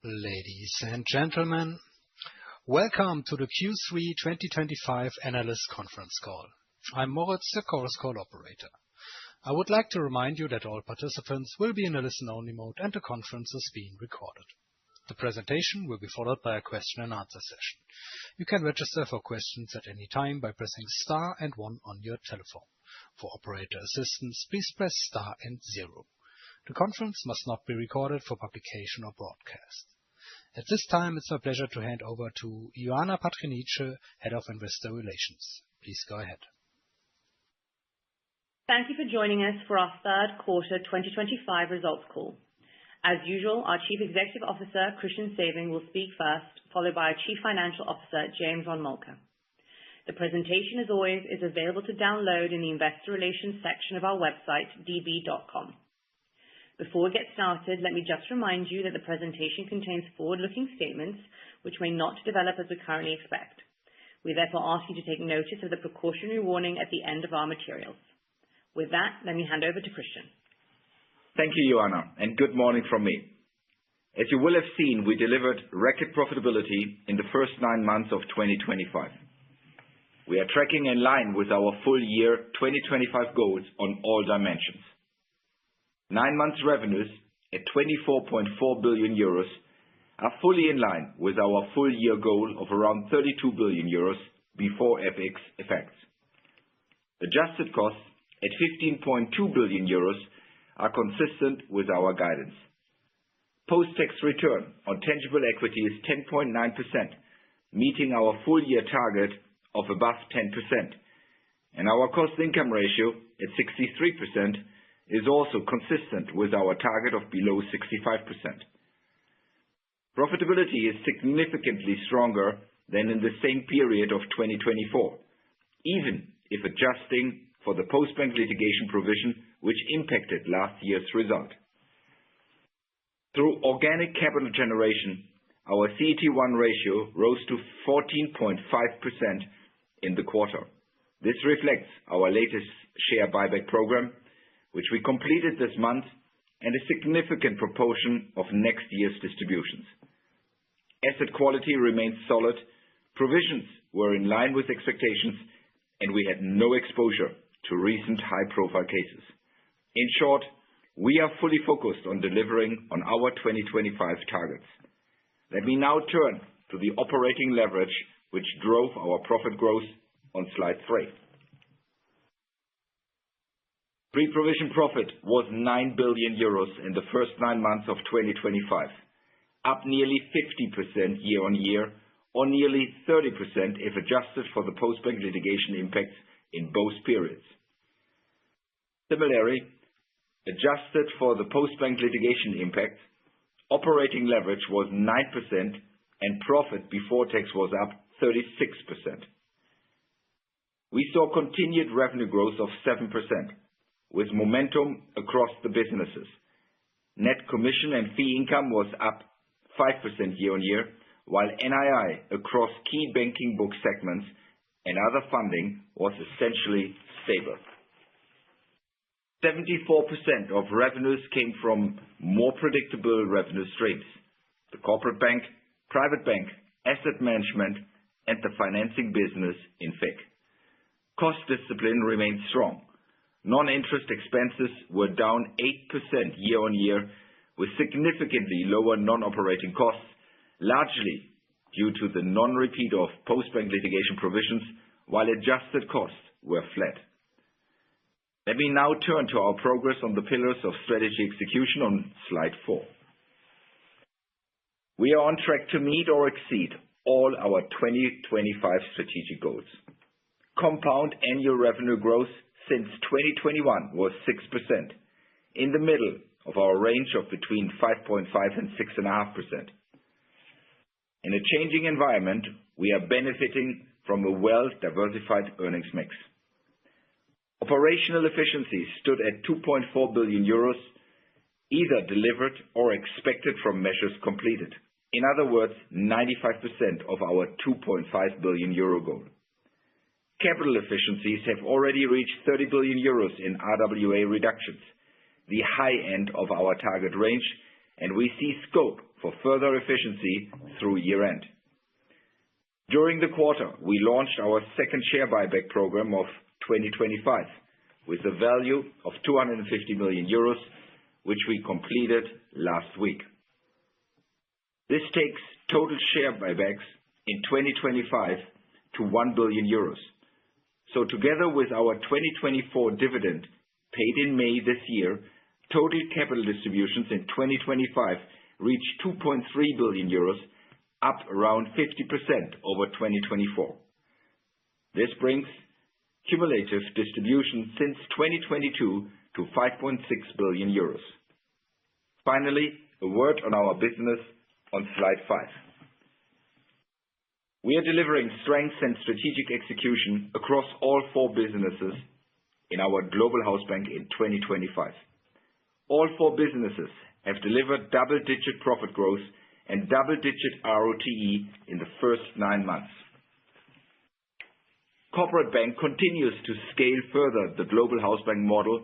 Ladies and gentlemen, welcome to the Q3 2025 Analyst Conference Call. I'm Moritz, the Chorus Call operator. I would like to remind you that all participants will be in a listen-only mode and the conference is being recorded. The presentation will be followed by a question-and-answer session. You can register for questions at any time by pressing star and 1 on your telephone. For operator assistance, please press star and 0. The conference must not be recorded for publication or broadcast. At this time, it's my pleasure to hand over to Ioana Patriniche, Head of Investor Relations. Please go ahead. Thank you for joining us for our third quarter 2025 results call. As usual, our Chief Executive Officer, Christian Sewing, will speak first, followed by our Chief Financial Officer, James von Moltke. The presentation, as always, is available to download in the Investor Relations section of our website, db.com. Before we get started, let me just remind you that the presentation contains forward-looking statements which may not develop as we currently expect. We therefore ask you to take notice of the precautionary warning at the end of our materials. With that, let me hand over to Christian. Thank you, Ioana, and good morning from me. As you will have seen, we delivered record profitability in the first 9 months of 2025. We are tracking in line with our full year 2025 goals on all dimensions. 9 months revenues at 24.4 billion euros are fully in line with our full year goal of around 32 billion euros before FX effects. Adjusted costs at 15.2 billion euros are consistent with our guidance. Post-tax return on tangible equity is 10.9%, meeting our full year target of above 10%, and our cost-income ratio at 63% is also consistent with our target of below 65%. Profitability is significantly stronger than in the same period of 2024, even if adjusting for the Postbank litigation provision which impacted last year's result. Through organic capital generation, our CET1 ratio rose to 14.5% in the quarter. This reflects our latest share buyback program, which we completed this month, and a significant proportion of next year's distributions. Asset quality remains solid, provisions were in line with expectations, and we had no exposure to recent high-profile cases. In short, we are fully focused on delivering on our 2025 targets. Let me now turn to the operating leverage which drove our profit growth on slide 3. Pre-provision profit was 9 billion euros in the first 9 months of 2025, up nearly 50% year-on-year, or nearly 30% if adjusted for the Postbank litigation impacts in both periods. Similarly, adjusted for the Postbank litigation impact, operating leverage was 9% and profit before tax was up 36%. We saw continued revenue growth of 7%, with momentum across the businesses. Net commission and fee income was up 5% year-on-year, while NII across key banking book segments and other funding was essentially stable. 74% of revenues came from more predictable revenue streams: the corporate bank, private bank, asset management, and the financing business in FIC. Cost discipline remained strong. Non-interest expenses were down 8% year-on-year, with significantly lower non-operating costs, largely due to the non-repeat of Postbank litigation provisions, while adjusted costs were flat. Let me now turn to our progress on the pillars of strategy execution on slide 4. We are on track to meet or exceed all our 2025 strategic goals. Compound annual revenue growth since 2021 was 6%, in the middle of our range of between 5.5% and 6.5%. In a changing environment, we are benefiting from a well-diversified earnings mix. Operational efficiencies stood at 2.4 billion euros, either delivered or expected from measures completed. In other words, 95% of our 2.5 billion euro goal. Capital efficiencies have already reached 30 billion euros in RWA reductions, the high end of our target range, and we see scope for further efficiency through year-end. During the quarter, we launched our second share buyback program of 2025 with a value of 250 million euros, which we completed last week. This takes total share buybacks in 2025 to 1 billion euros. So together with our 2024 dividend paid in May this year, total capital distributions in 2025 reached 2.3 billion euros, up around 50% over 2024. This brings cumulative distribution since 2022 to 5.6 billion euros. Finally, a word on our business on slide 5. We are delivering strength and strategic execution across all 4 businesses in our Global Hausbank in 2025. All 4 businesses have delivered double-digit profit growth and double-digit ROTE in the first 9 months. Corporate Bank continues to scale further the Global Hausbank model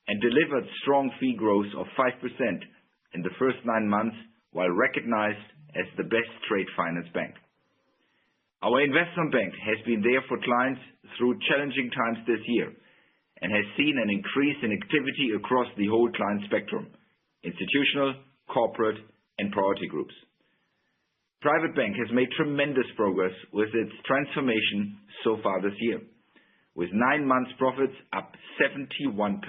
and delivered strong fee growth of 5% in the first 9 months, while recognized as the best trade finance bank. Our investment bank has been there for clients through challenging times this year and has seen an increase in activity across the whole client spectrum: institutional, corporate, and priority groups. Private Bank has made tremendous progress with its transformation so far this year, with 9 months profits up 71%.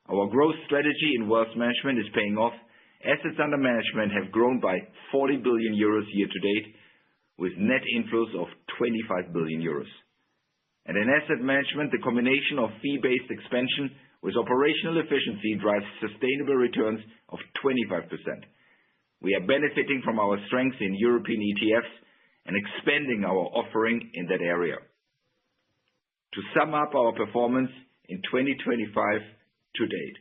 Our growth strategy in wealth management is paying off. Assets under management have grown by 40 billion euros year to date, with net inflows of 25 billion euros. And in asset management, the combination of fee-based expansion with operational efficiency drives sustainable returns of 25%. We are benefiting from our strengths in European ETFs and expanding our offering in that area. To sum up our performance in 2025 to date,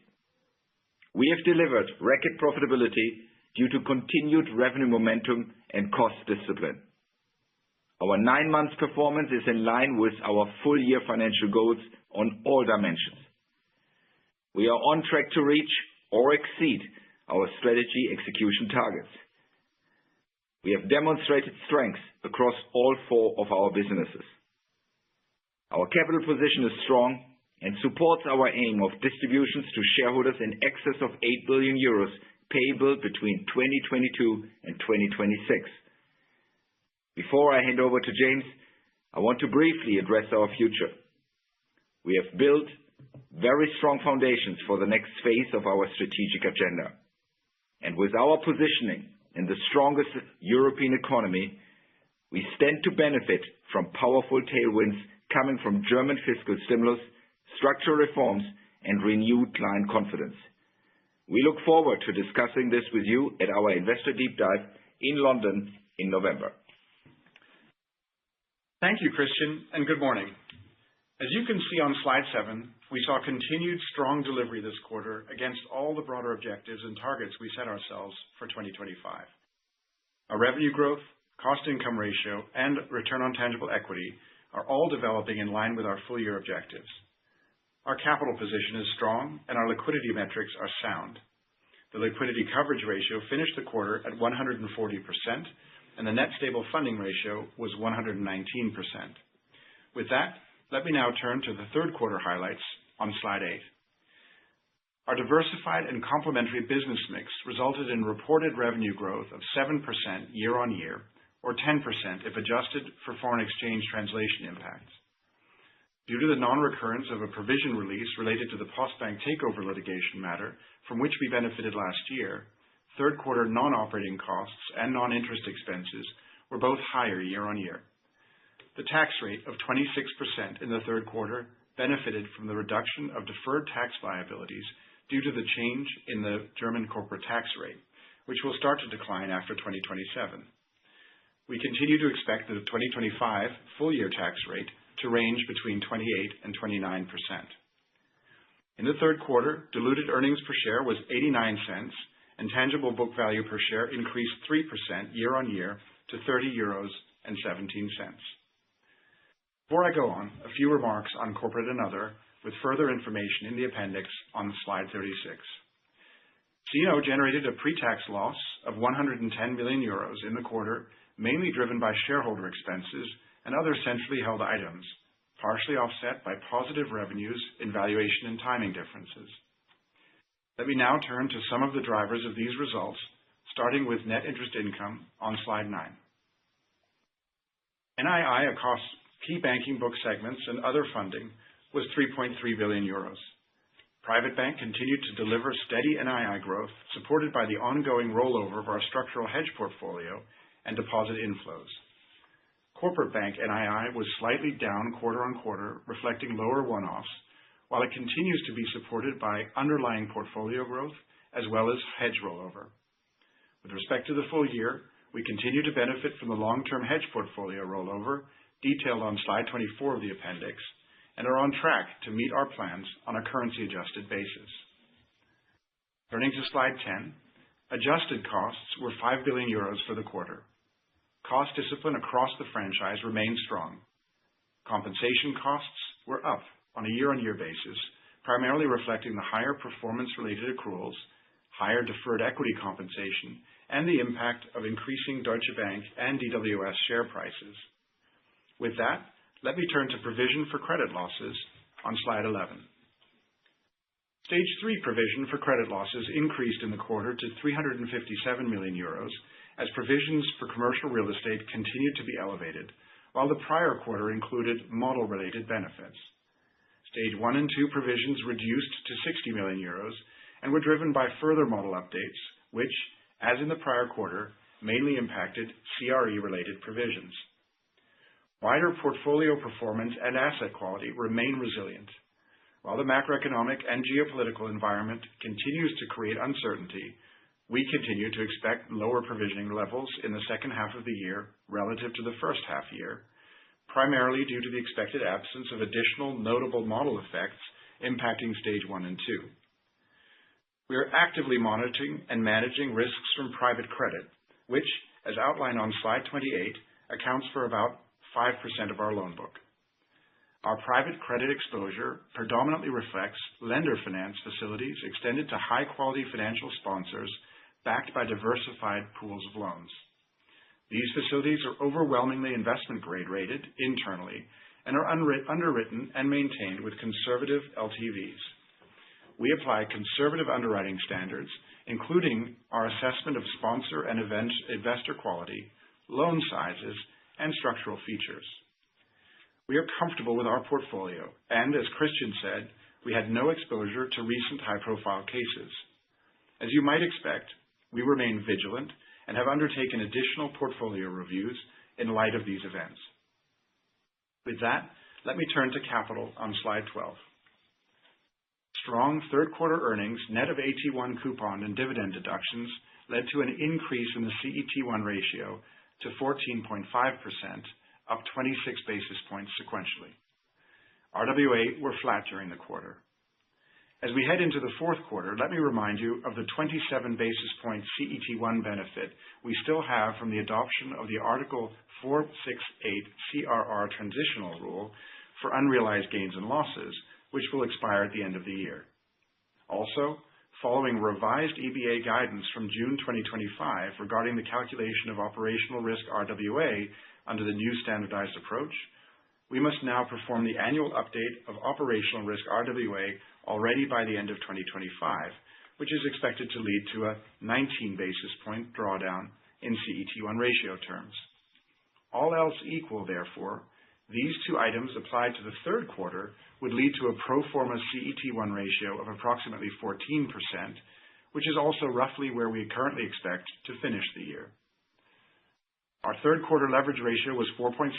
we have delivered record profitability due to continued revenue momentum and cost discipline. Our 9 months performance is in line with our full-year financial goals on all dimensions. We are on track to reach or exceed our strategy execution targets. We have demonstrated strengths across all 4 of our businesses. Our capital position is strong and supports our aim of distributions to shareholders in excess of 8 billion euros payable between 2022 and 2026. Before I hand over to James, I want to briefly address our future. We have built very strong foundations for the next phase of our strategic agenda. And with our positioning in the strongest European economy, we stand to benefit from powerful tailwinds coming from German fiscal stimulus, structural reforms, and renewed client confidence. We look forward to discussing this with you at our Investor Deep Dive in London in November. Thank you, Christian, and good morning. As you can see on slide 7, we saw continued strong delivery this quarter against all the broader objectives and targets we set ourselves for 2025. Our revenue growth, cost-income ratio, and return on tangible equity are all developing in line with our full-year objectives. Our capital position is strong, and our liquidity metrics are sound. The liquidity coverage ratio finished the quarter at 140%, and the net stable funding ratio was 119%. With that, let me now turn to the third quarter highlights on slide 8. Our diversified and complementary business mix resulted in reported revenue growth of 7% year-on-year, or 10% if adjusted for foreign exchange translation impacts. Due to the non-recurrence of a provision release related to the Postbank takeover litigation matter, from which we benefited last year, third quarter non-operating costs and non-interest expenses were both higher year-on-year. The tax rate of 26% in the third quarter benefited from the reduction of deferred tax liabilities due to the change in the German corporate tax rate, which will start to decline after 2027. We continue to expect the 2025 full-year tax rate to range between 28% and 29%. In the third quarter, diluted earnings per share was 89 cents, and tangible book value per share increased 3% year-on-year to 30.17 euros. Before I go on, a few remarks on corporate and other, with further information in the appendix on slide 36. C&O generated a pre-tax loss of 110 million euros in the quarter, mainly driven by shareholder expenses and other centrally held items, partially offset by positive revenues in valuation and timing differences. Let me now turn to some of the drivers of these results, starting with net interest income on slide 9. NII across key banking book segments and other funding was 3.3 billion euros. Private Bank continued to deliver steady NII growth, supported by the ongoing rollover of our structural hedge portfolio and deposit inflows. Corporate Bank NII was slightly down quarter-on-quarter, reflecting lower one-offs, while it continues to be supported by underlying portfolio growth as well as hedge rollover. With respect to the full year, we continue to benefit from the long-term hedge portfolio rollover, detailed on slide 24 of the appendix, and are on track to meet our plans on a currency-adjusted basis. Turning to slide 10, adjusted costs were 5 billion euros for the quarter. Cost discipline across the franchise remained strong. Compensation costs were up on a year-on-year basis, primarily reflecting the higher performance-related accruals, higher deferred equity compensation, and the impact of increasing Deutsche Bank and DWS share prices. With that, let me turn to provision for credit losses on slide 11. Stage 3 provision for credit losses increased in the quarter to 357 million euros as provisions for commercial real estate continued to be elevated, while the prior quarter included model-related benefits. Stage 1 and 2 provisions reduced to 60 million euros and were driven by further model updates, which, as in the prior quarter, mainly impacted CRE-related provisions. Wider portfolio performance and asset quality remain resilient. While the macroeconomic and geopolitical environment continues to create uncertainty, we continue to expect lower provisioning levels in the second half of the year relative to the first half year, primarily due to the expected absence of additional notable model effects impacting Stage 1 and 2. We are actively monitoring and managing risks from private credit, which, as outlined on slide 28, accounts for about 5% of our loan book. Our private credit exposure predominantly reflects lender finance facilities extended to high-quality financial sponsors backed by diversified pools of loans. These facilities are overwhelmingly investment-grade rated internally and are underwritten and maintained with conservative LTVs. We apply conservative underwriting standards, including our assessment of sponsor and investor quality, loan sizes, and structural features. We are comfortable with our portfolio, and as Christian said, we had no exposure to recent high-profile cases. As you might expect, we remain vigilant and have undertaken additional portfolio reviews in light of these events. With that, let me turn to capital on slide 12. Strong third-quarter earnings, net of AT1 coupon and dividend deductions, led to an increase in the CET1 ratio to 14.5%, up 26 basis points sequentially. RWA were flat during the quarter. As we head into the fourth quarter, let me remind you of the 27 basis point CET1 benefit we still have from the adoption of the Article 468 CRR transitional rule for unrealized gains and losses, which will expire at the end of the year. Also, following revised EBA guidance from June 2025 regarding the calculation of operational risk RWA under the new standardized approach, we must now perform the annual update of operational risk RWA already by the end of 2025, which is expected to lead to a 19 basis point drawdown in CET1 ratio terms. All else equal, therefore, these two items applied to the third quarter would lead to a pro forma CET1 ratio of approximately 14%, which is also roughly where we currently expect to finish the year. Our third quarter leverage ratio was 4.6%,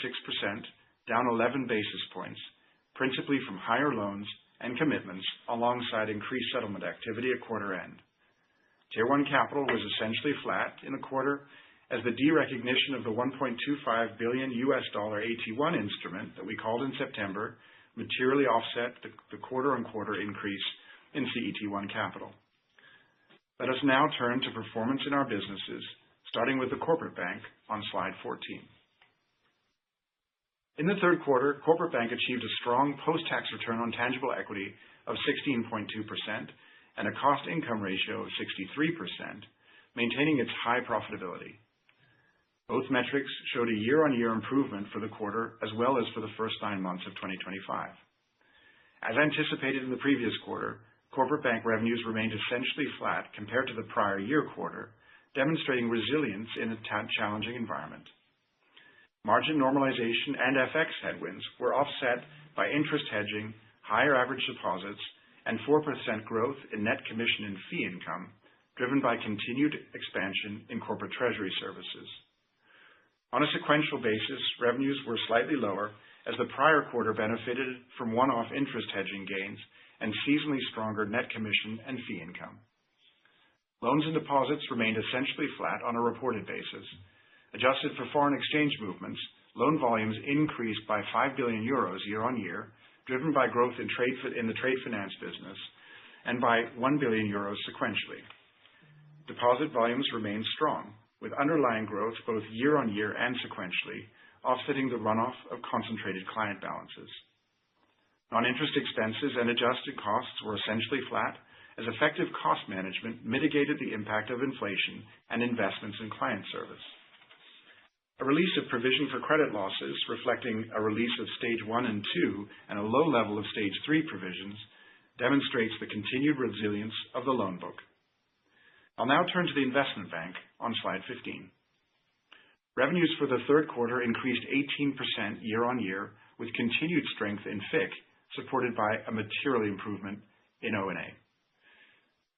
down 11 basis points, principally from higher loans and commitments alongside increased settlement activity at quarter end. Tier 1 capital was essentially flat in the quarter as the derecognition of the $1.25 billion AT1 instrument that we called in September materially offset the quarter-on-quarter increase in CET1 capital. Let us now turn to performance in our businesses, starting with the Corporate Bank on slide 14. In the third quarter, Corporate Bank achieved a strong post-tax return on tangible equity of 16.2% and a cost-income ratio of 63%, maintaining its high profitability. Both metrics showed a year-on-year improvement for the quarter as well as for the first 9 months of 2025. As anticipated in the previous quarter, corporate bank revenues remained essentially flat compared to the prior year quarter, demonstrating resilience in a challenging environment. Margin normalization and FX headwinds were offset by interest hedging, higher average deposits, and 4% growth in net commission and fee income, driven by continued expansion in corporate treasury services. On a sequential basis, revenues were slightly lower as the prior quarter benefited from one-off interest hedging gains and seasonally stronger net commission and fee income. Loans and deposits remained essentially flat on a reported basis. Adjusted for foreign exchange movements, loan volumes increased by 5 billion euros year-on-year, driven by growth in the trade finance business, and by 1 billion euros sequentially. Deposit volumes remained strong, with underlying growth both year-on-year and sequentially, offsetting the runoff of concentrated client balances. Non-interest expenses and adjusted costs were essentially flat, as effective cost management mitigated the impact of inflation and investments in client service. A release of provision for credit losses, reflecting a release of Stage 1 and 2 and a low level of Stage 3 provisions, demonstrates the continued resilience of the loan book. I'll now turn to the investment bank on slide 15. Revenues for the third quarter increased 18% year-on-year, with continued strength in FIC, supported by a material improvement in O&A.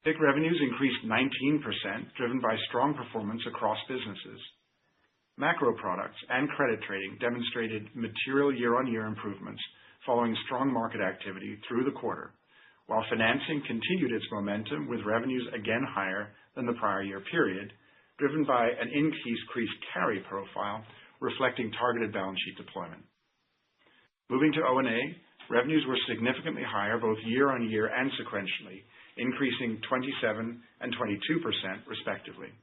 FIC revenues increased 19%, driven by strong performance across businesses. Macro products and credit trading demonstrated material year-on-year improvements following strong market activity through the quarter, while financing continued its momentum with revenues again higher than the prior year period, driven by an increased carry profile reflecting targeted balance sheet deployment. Moving to O&A, revenues were significantly higher both year-on-year and sequentially, increasing 27% and 22% respectively.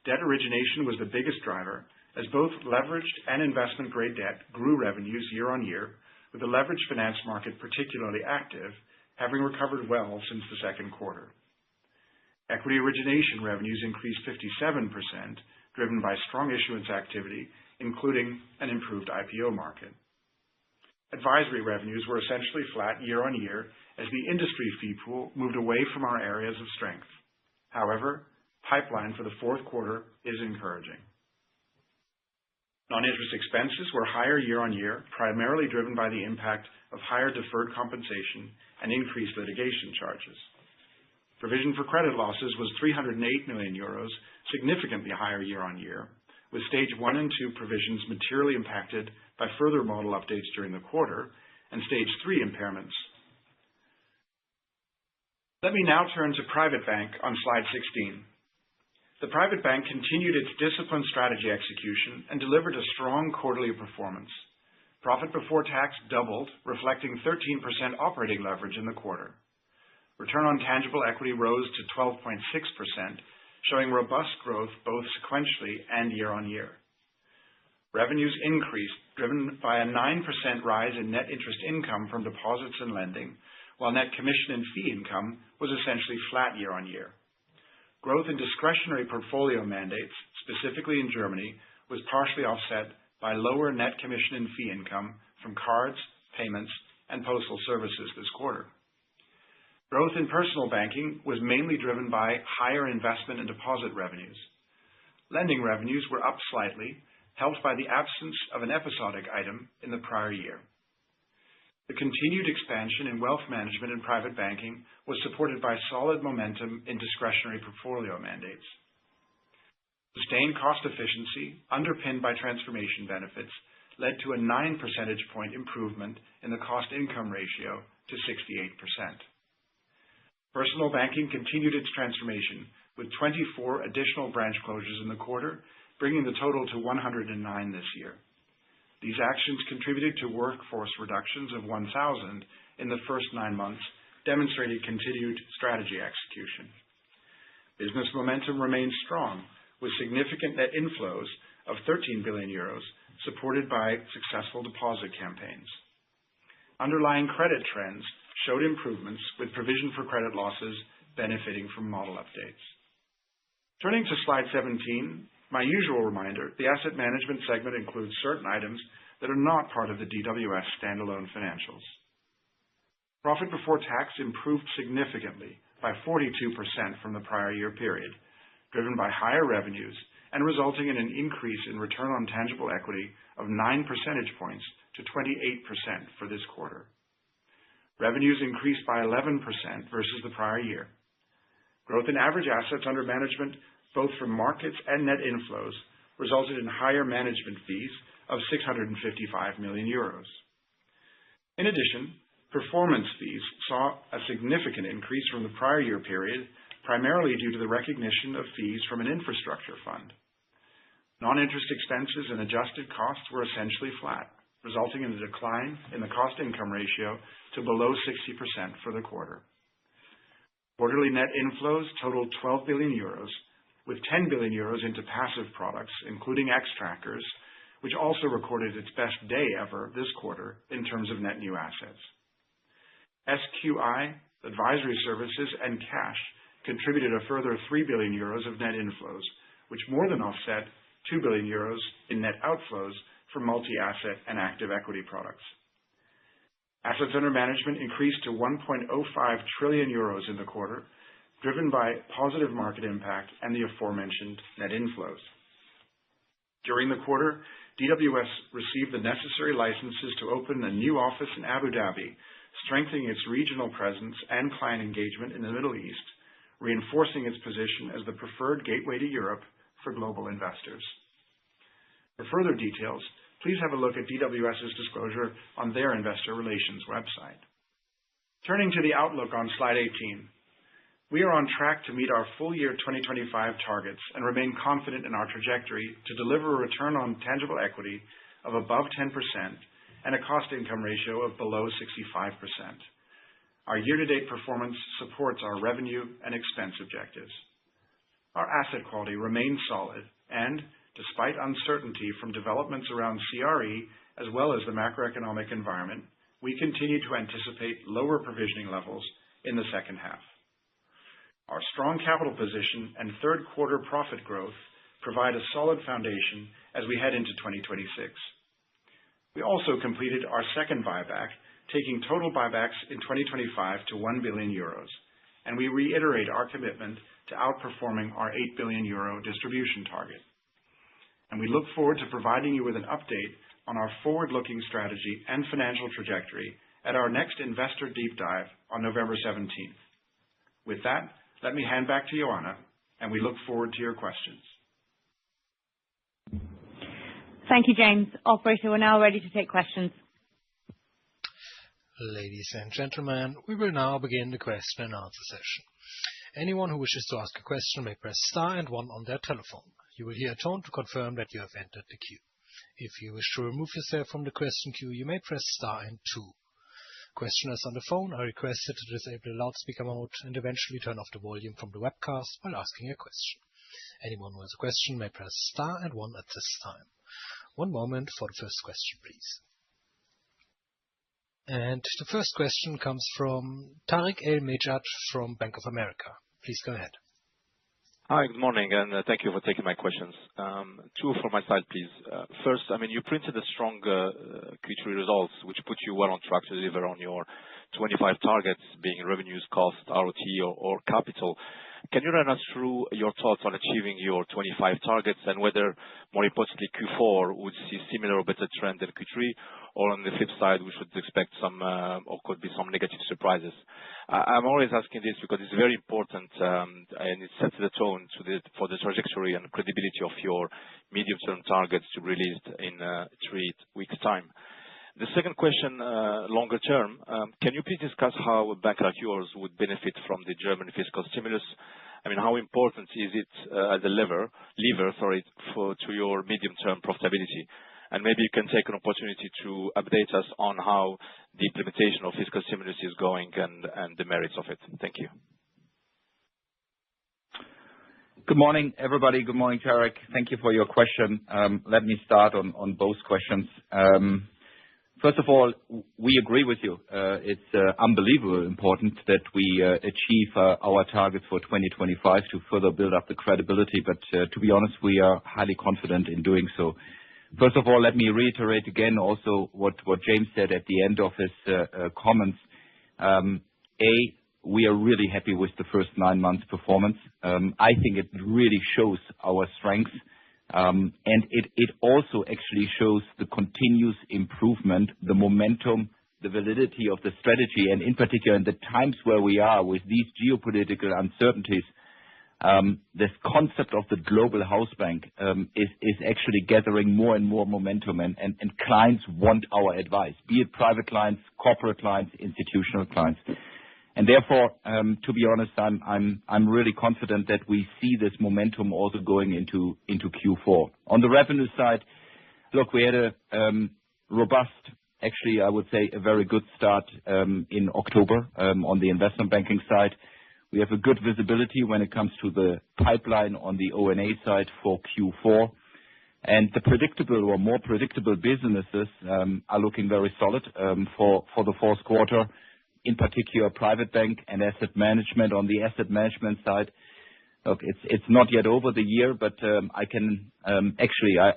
Debt origination was the biggest driver, as both leveraged and investment-grade debt grew revenues year-on-year, with the leveraged finance market particularly active, having recovered well since the second quarter. Equity origination revenues increased 57%, driven by strong issuance activity, including an improved IPO market. Advisory revenues were essentially flat year-on-year as the industry fee pool moved away from our areas of strength. However, pipeline for the fourth quarter is encouraging. Non-interest expenses were higher year-on-year, primarily driven by the impact of higher deferred compensation and increased litigation charges. Provision for credit losses was 308 million euros, significantly higher year-on-year, with Stage 1 and 2 provisions materially impacted by further model updates during the quarter and Stage 3 impairments. Let me now turn to Private Bank on slide 16. The Private Bank continued its disciplined strategy execution and delivered a strong quarterly performance. Profit before tax doubled, reflecting 13% operating leverage in the quarter. Return on tangible equity rose to 12.6%, showing robust growth both sequentially and year-on-year. Revenues increased, driven by a 9% rise in net interest income from deposits and lending, while net commission and fee income was essentially flat year-on-year. Growth in discretionary portfolio mandates, specifically in Germany, was partially offset by lower net commission and fee income from cards, payments, and postal services this quarter. Growth in personal banking was mainly driven by higher investment and deposit revenues. Lending revenues were up slightly, helped by the absence of an episodic item in the prior year. The continued expansion in wealth management and private banking was supported by solid momentum in discretionary portfolio mandates. Sustained cost efficiency, underpinned by transformation benefits, led to a 9 percentage point improvement in the cost-income ratio to 68%. Personal banking continued its transformation, with 24 additional branch closures in the quarter, bringing the total to 109 this year. These actions contributed to workforce reductions of 1,000 in the first 9 months, demonstrating continued strategy execution. Business momentum remains strong, with significant net inflows of 13 billion euros, supported by successful deposit campaigns. Underlying credit trends showed improvements, with provision for credit losses benefiting from model updates. Turning to slide 17, my usual reminder, the asset management segment includes certain items that are not part of the DWS standalone financials. Profit before tax improved significantly by 42% from the prior year period, driven by higher revenues and resulting in an increase in return on tangible equity of 9 percentage points to 28% for this quarter. Revenues increased by 11% versus the prior year. Growth in average assets under management, both from markets and net inflows, resulted in higher management fees of 655 million euros. In addition, performance fees saw a significant increase from the prior year period, primarily due to the recognition of fees from an infrastructure fund. Non-interest expenses and adjusted costs were essentially flat, resulting in a decline in the cost-income ratio to below 60% for the quarter. Quarterly net inflows totaled 12 billion euros, with 10 billion euros into passive products, including Xtrackers, which also recorded its best day ever this quarter in terms of net new assets. SQI, advisory services, and cash contributed a further 3 billion euros of net inflows, which more than offset 2 billion euros in net outflows for multi-asset and active equity products. Assets under management increased to 1.05 trillion euros in the quarter, driven by positive market impact and the aforementioned net inflows. During the quarter, DWS received the necessary licenses to open a new office in Abu Dhabi, strengthening its regional presence and client engagement in the Middle East, reinforcing its position as the preferred gateway to Europe for global investors. For further details, please have a look at DWS's disclosure on their investor relations website. Turning to the outlook on slide 18, we are on track to meet our full year 2025 targets and remain confident in our trajectory to deliver a return on tangible equity of above 10% and a cost-income ratio of below 65%. Our year-to-date performance supports our revenue and expense objectives. Our asset quality remains solid, and despite uncertainty from developments around CRE as well as the macroeconomic environment, we continue to anticipate lower provisioning levels in the second half. Our strong capital position and third quarter profit growth provide a solid foundation as we head into 2026. We also completed our second buyback, taking total buybacks in 2025 to 1 billion euros, and we reiterate our commitment to outperforming our 8 billion euro distribution target. And we look forward to providing you with an update on our forward-looking strategy and financial trajectory at our next investor deep dive on November 17th. With that, let me hand back to Joanna, and we look forward to your questions. Thank you, James. Operator, we're now ready to take questions. Ladies and gentlemen, we will now begin the question and answer session. Anyone who wishes to ask a question may press star and one on their telephone. You will hear a tone to confirm that you have entered the queue. If you wish to remove yourself from the question queue, you may press star and two. Questioners on the phone are requested to disable the loudspeaker mode and eventually turn off the volume from the webcast while asking a question. Anyone who has a question may press star and one at this time. One moment for the first question, please. And the first question comes from Tarik El Mejjad from Bank of America. Please go ahead. Hi, good morning, and thank you for taking my questions. Two from my side, please. First, you printed a strong Q3 results, which put you well on track to deliver on your 25 targets, being revenues, cost, ROTE, or capital. Can you run us through your thoughts on achieving your 25 targets and whether, more importantly, Q4 would see similar or better trend than Q3, or on the flip side, we should expect some or could be some negative surprises? I'm always asking this because it's very important and it sets the tone for the trajectory and credibility of your medium-term targets to be released in 3 weeks' time. The second question, longer term, can you please discuss how a bank like yours would benefit from the German fiscal stimulus? How important is it as a lever to your medium-term profitability? And maybe you can take an opportunity to update us on how the implementation of fiscal stimulus is going and the merits of it. Thank you. Good morning, everybody. Good morning, Tarik. Thank you for your question. Let me start on both questions. First of all, we agree with you. It's unbelievably important that we achieve our targets for 2025 to further build up the credibility. But to be honest, we are highly confident in doing so. First of all, let me reiterate again also what James said at the end of his comments. We are really happy with the first 9 months performance. I think it really shows our strengths. And it also actually shows the continuous improvement, the momentum, the validity of the strategy, and in particular in the times where we are with these geopolitical uncertainties, this concept of the global house bank is actually gathering more and more momentum, and clients want our advice, be it private clients, corporate clients, institutional clients. And therefore, to be honest, I'm really confident that we see this momentum also going into Q4. On the revenue side, look, we had a robust, actually, I would say a very good start in October on the investment banking side. We have a good visibility when it comes to the pipeline on the O&A side for Q4. And the predictable or more predictable businesses are looking very solid for the fourth quarter. In particular, private bank and asset management. On the asset management side, look, it's not yet over the year, but I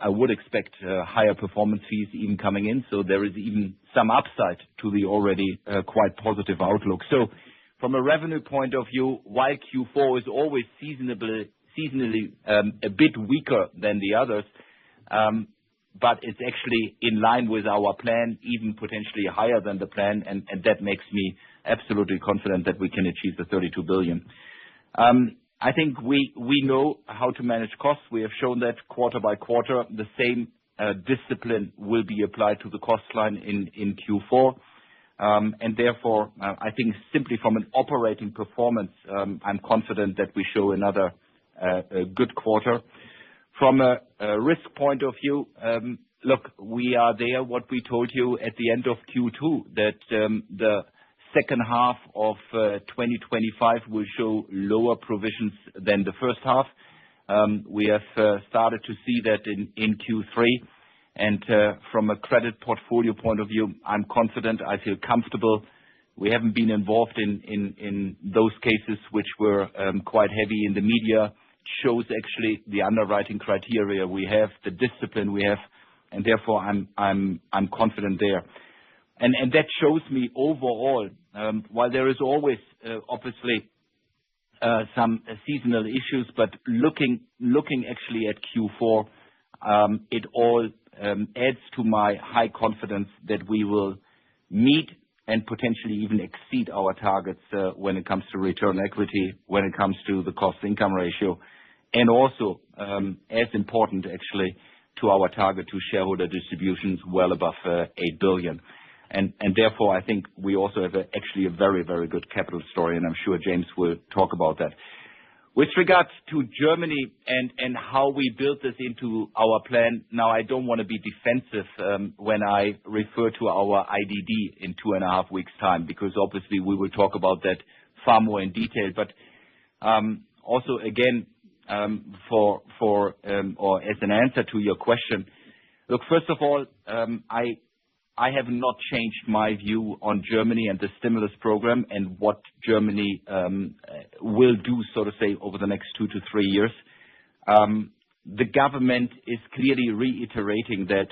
would expect higher performance fees even coming in. So there is even some upside to the already quite positive outlook. So from a revenue point of view, while Q4 is always seasonally a bit weaker than the others, but it's actually in line with our plan, even potentially higher than the plan, and that makes me absolutely confident that we can achieve the 32 billion. I think we know how to manage costs. We have shown that quarter by quarter. The same discipline will be applied to the cost line in Q4. And therefore, I think simply from an operating performance, I'm confident that we show another good quarter. From a risk point of view, look, we are there, what we told you at the end of Q2, that the second half of 2025 will show lower provisions than the first half. We have started to see that in Q3. And from a credit portfolio point of view, I'm confident, I feel comfortable. We haven't been involved in those cases which were quite heavy in the media. Shows actually the underwriting criteria we have, the discipline we have, and therefore I'm confident there. And that shows me overall, while there is always obviously some seasonal issues, but looking actually at Q4, it all adds to my high confidence that we will meet and potentially even exceed our targets when it comes to return on equity, when it comes to the cost-income ratio, and also, as important actually, to our target to shareholder distributions well above 8 billion. And therefore, I think we also have actually a very, very good capital story, and I'm sure James will talk about that. With regards to Germany and how we built this into our plan, now I don't want to be defensive when I refer to our IDD in 2.5 weeks' time, because obviously we will talk about that far more in detail. But also, again, or as an answer to your question, look, first of all, I have not changed my view on Germany and the stimulus program and what Germany will do, so to say, over the next 2 to 3 years. The government is clearly reiterating that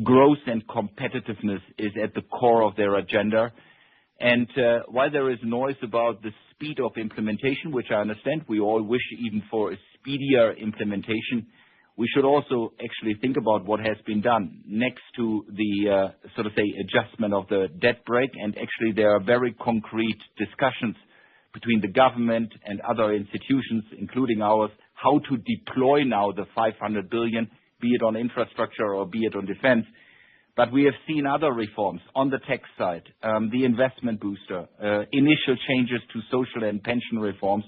growth and competitiveness is at the core of their agenda. And while there is noise about the speed of implementation, which I understand, we all wish even for a speedier implementation, we should also actually think about what has been done next to the, so to say, adjustment of the debt brake. And actually, there are very concrete discussions between the government and other institutions, including ours, how to deploy now the 500 billion, be it on infrastructure or be it on defense. But we have seen other reforms on the tax side, the investment booster, initial changes to social and pension reforms.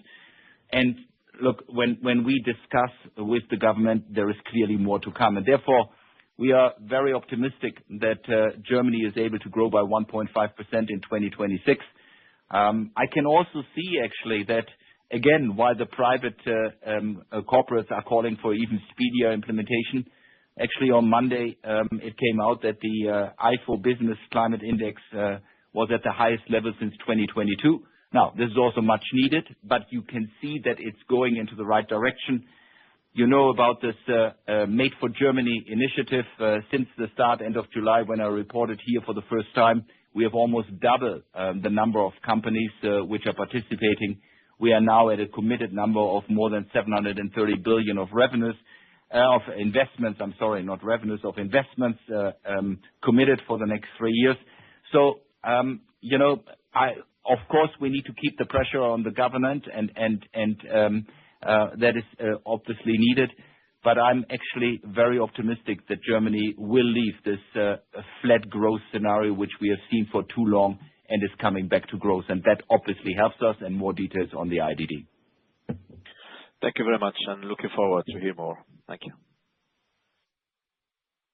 And look, when we discuss with the government, there is clearly more to come. And therefore, we are very optimistic that Germany is able to grow by 1.5% in 2026. I can also see actually that, again, while the private corporates are calling for even speedier implementation, Actually, on Monday, it came out that the IFO Business Climate Index was at the highest level since 2022. Now, this is also much needed, but you can see that it's going into the right direction. You know about this Made for Germany initiative. Since the start, end of July, when I reported here for the first time, we have almost doubled the number of companies which are participating. We are now at a committed number of more than 730 billion of revenues, of investments, I'm sorry, not revenues, of investments committed for the next 3 years. So, of course, we need to keep the pressure on the government, and that is obviously needed. But I'm actually very optimistic that Germany will leave this flat growth scenario, which we have seen for too long, and is coming back to growth. And that obviously helps us, and more details on the IDD. Thank you very much, and looking forward to hear more. Thank you.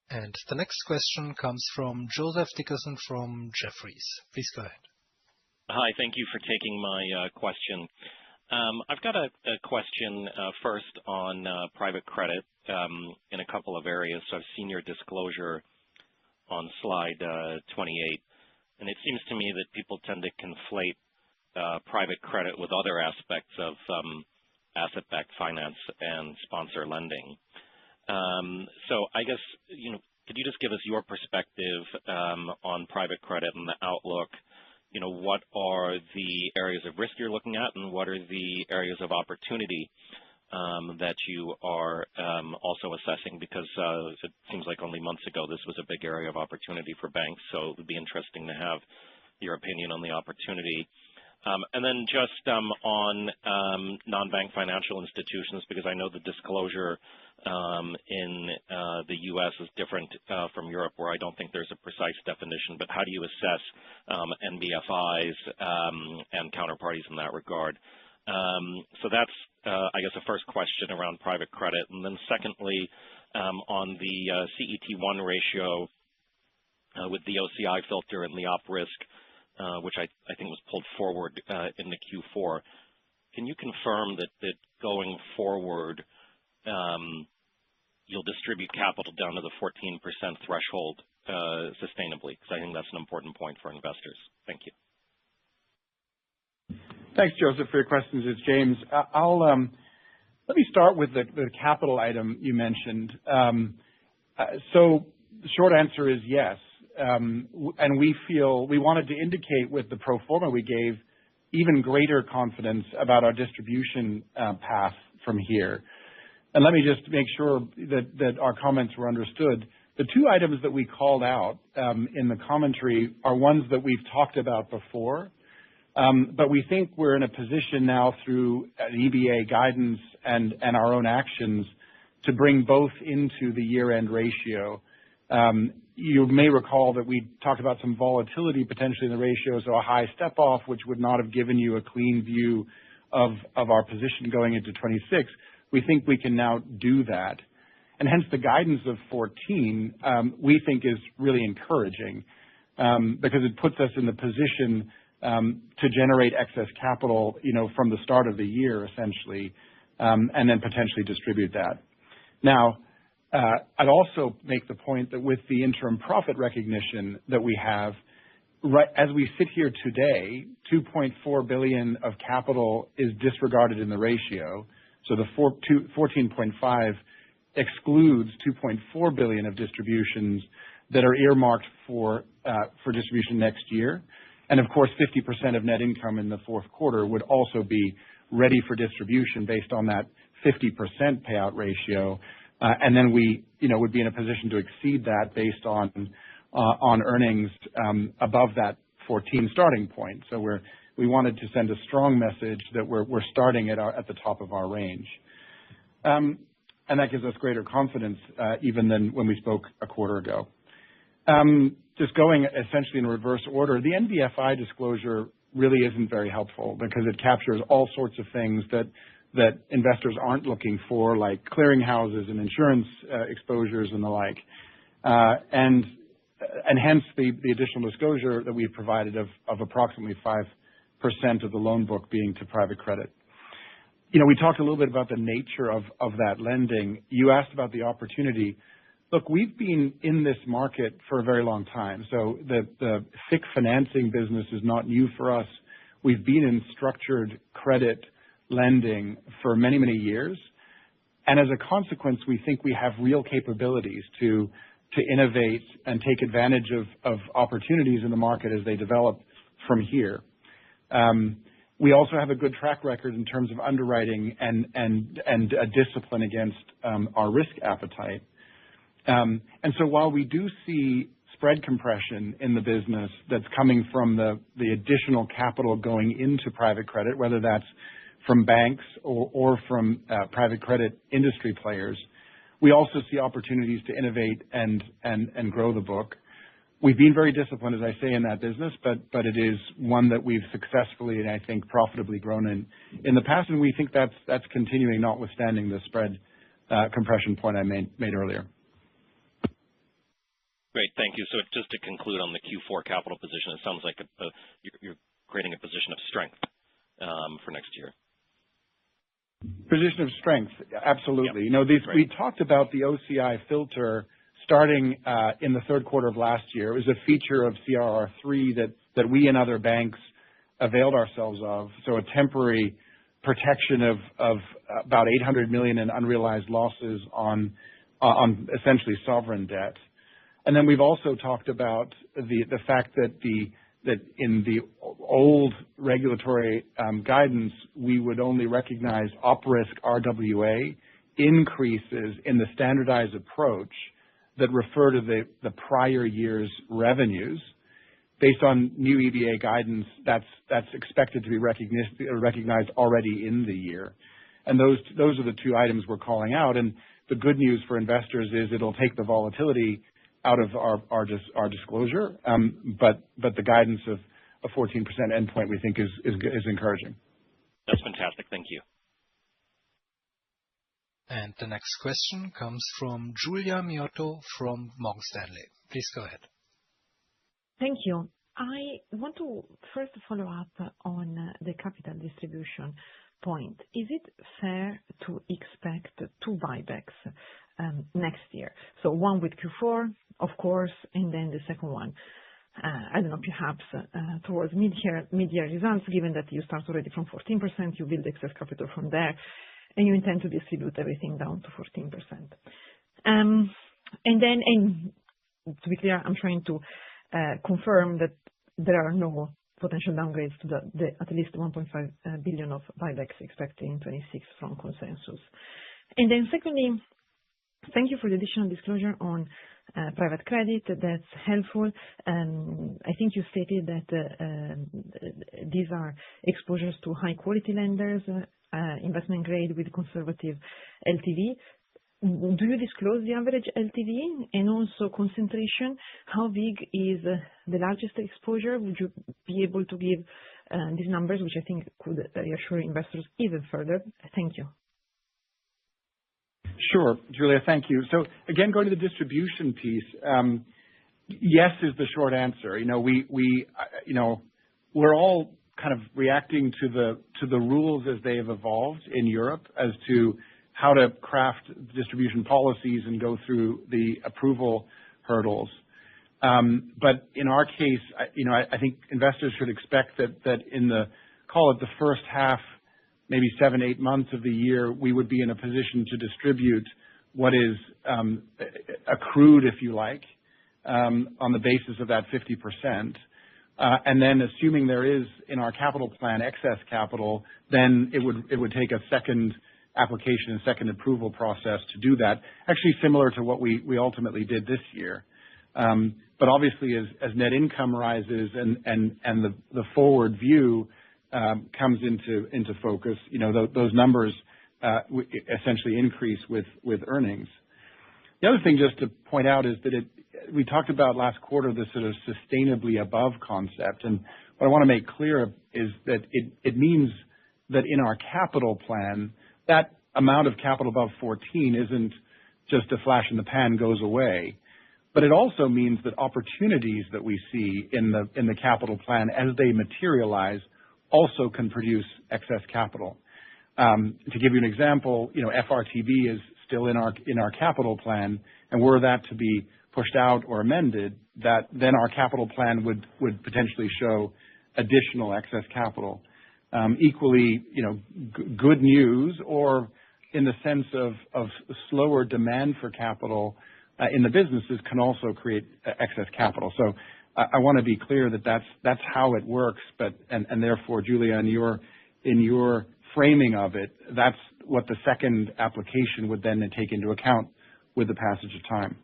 And the next question comes from Joseph Dickerson from Jefferies. Please go ahead. Hi, thank you for taking my question. I've got a question first on private credit in a couple of areas. So I've seen your disclosure on slide 28, and it seems to me that people tend to conflate private credit with other aspects of asset-backed finance and sponsor lending. So I guess, could you just give us your perspective on private credit and the outlook? What are the areas of risk you're looking at, and what are the areas of opportunity that you are also assessing? Because it seems like only months ago this was a big area of opportunity for banks, so it would be interesting to have your opinion on the opportunity. And then just on non-bank financial institutions, because I know the disclosure in the U.S. is different from Europe, where I don't think there's a precise definition. But how do you assess NBFIs and counterparties in that regard? So that's, I guess, the first question around private credit. And then secondly, on the CET1 ratio with the OCI filter and the op risk, which I think was pulled forward into Q4. Can you confirm that going forward, you'll distribute capital down to the 14% threshold sustainably? Because I think that's an important point for investors. Thank you. Thanks, Joseph, for your questions. It's James. Let me start with the capital item you mentioned. So the short answer is yes. And we wanted to indicate with the pro forma we gave even greater confidence about our distribution path from here. And let me just make sure that our comments were understood. The two items that we called out in the commentary are ones that we've talked about before, but we think we're in a position now through an EBA guidance and our own actions to bring both into the year-end ratio. You may recall that we talked about some volatility potentially in the ratio, so a high step-off, which would not have given you a clean view of our position going into 26. We think we can now do that. And hence the guidance of 14, we think is really encouraging because it puts us in the position to generate excess capital, from the start of the year, essentially, and then potentially distribute that. Now, I'd also make the point that with the interim profit recognition that we have, right as we sit here today, 2.4 billion of capital is disregarded in the ratio. So the 14.5 excludes 2.4 billion of distributions that are earmarked for distribution next year. And of course, 50% of net income in the fourth quarter would also be ready for distribution based on that 50% payout ratio. And then we, would be in a position to exceed that based on earnings above that 14 starting point. So we wanted to send a strong message that we're starting at the top of our range, and that gives us greater confidence even than when we spoke a quarter ago. Just going essentially in reverse order, the NBFI disclosure really isn't very helpful because it captures all sorts of things that investors aren't looking for, like clearinghouses and insurance exposures and the like. And hence the additional disclosure that we've provided of approximately 5% of the loan book being to private credit. We talked a little bit about the nature of that lending. You asked about the opportunity. Look, we've been in this market for a very long time. So the FIC financing business is not new for us. We've been in structured credit lending for many, many years. And as a consequence, we think we have real capabilities to innovate and take advantage of opportunities in the market as they develop from here. We also have a good track record in terms of underwriting and a discipline against our risk appetite. And so while we do see spread compression in the business that's coming from the additional capital going into private credit, whether that's from banks or from private credit industry players, we also see opportunities to innovate and grow the book. We've been very disciplined, as I say, in that business, but it is one that we've successfully and I think profitably grown in the past, and we think that's continuing, notwithstanding the spread compression point I made earlier. Great, thank you. So just to conclude on the Q4 capital position, it sounds like you're creating a position of strength for next year. Position of strength, absolutely. Yep. We talked about the OCI filter starting in the third quarter of last year. It was a feature of CRR3 that we and other banks availed ourselves of. So a temporary protection of about 800 million in unrealized losses on essentially sovereign debt. And then we've also talked about the fact that in the old regulatory guidance, we would only recognize op-risk RWA increases in the standardized approach that refer to the prior year's revenues. Based on new EBA guidance, that's expected to be recognized already in the year. And those are the two items we're calling out. And the good news for investors is it'll take the volatility out of our disclosure, but the guidance of a 14% endpoint we think is encouraging. That's fantastic. Thank you. And the next question comes from Giulia Miotto from Morgan Stanley. Please go ahead. Thank you. I want to first follow up on the capital distribution point. Is it fair to expect two buybacks next year? So one with Q4, of course, and then the second one, I don't know, perhaps towards mid-year results, given that you start already from 14%, you build excess capital from there, and you intend to distribute everything down to 14%. And to be clear, I'm trying to confirm that there are no potential downgrades to the at least 1.5 billion of buybacks expected in 26 from consensus. And then secondly, thank you for the additional disclosure on private credit. That's helpful. I think you stated that these are exposures to high-quality lenders, investment grade with conservative LTV. Do you disclose the average LTV and also concentration? How big is the largest exposure? Would you be able to give these numbers, which I think could reassure investors even further? Thank you. Sure, Julia, thank you. So again, going to the distribution piece, yes is the short answer. We're all kind of reacting to the rules as they have evolved in Europe as to how to craft distribution policies and go through the approval hurdles. But in our case, I think investors should expect that in the first half, maybe 7-8 months of the year, we would be in a position to distribute what is accrued, if you like, on the basis of that 50%. And then assuming there is in our capital plan excess capital, then it would take a second application and second approval process to do that, actually similar to what we ultimately did this year. But obviously, as net income rises and the forward view comes into focus, those numbers essentially increase with earnings. The other thing just to point out is that we talked about last quarter this sort of sustainably above concept, and what I want to make clear is that it means that in our capital plan, that amount of capital above 14 isn't just a flash in the pan goes away, but it also means that opportunities that we see in the capital plan as they materialize also can produce excess capital. To give you an example, FRTB is still in our capital plan, and were that to be pushed out or amended, that then our capital plan would potentially show additional excess capital. Equally, good news, or in the sense of slower demand for capital in the businesses, can also create excess capital. So I want to be clear that that's how it works. And therefore, Julia, in your framing of it, that's what the second application would then take into account with the passage of time.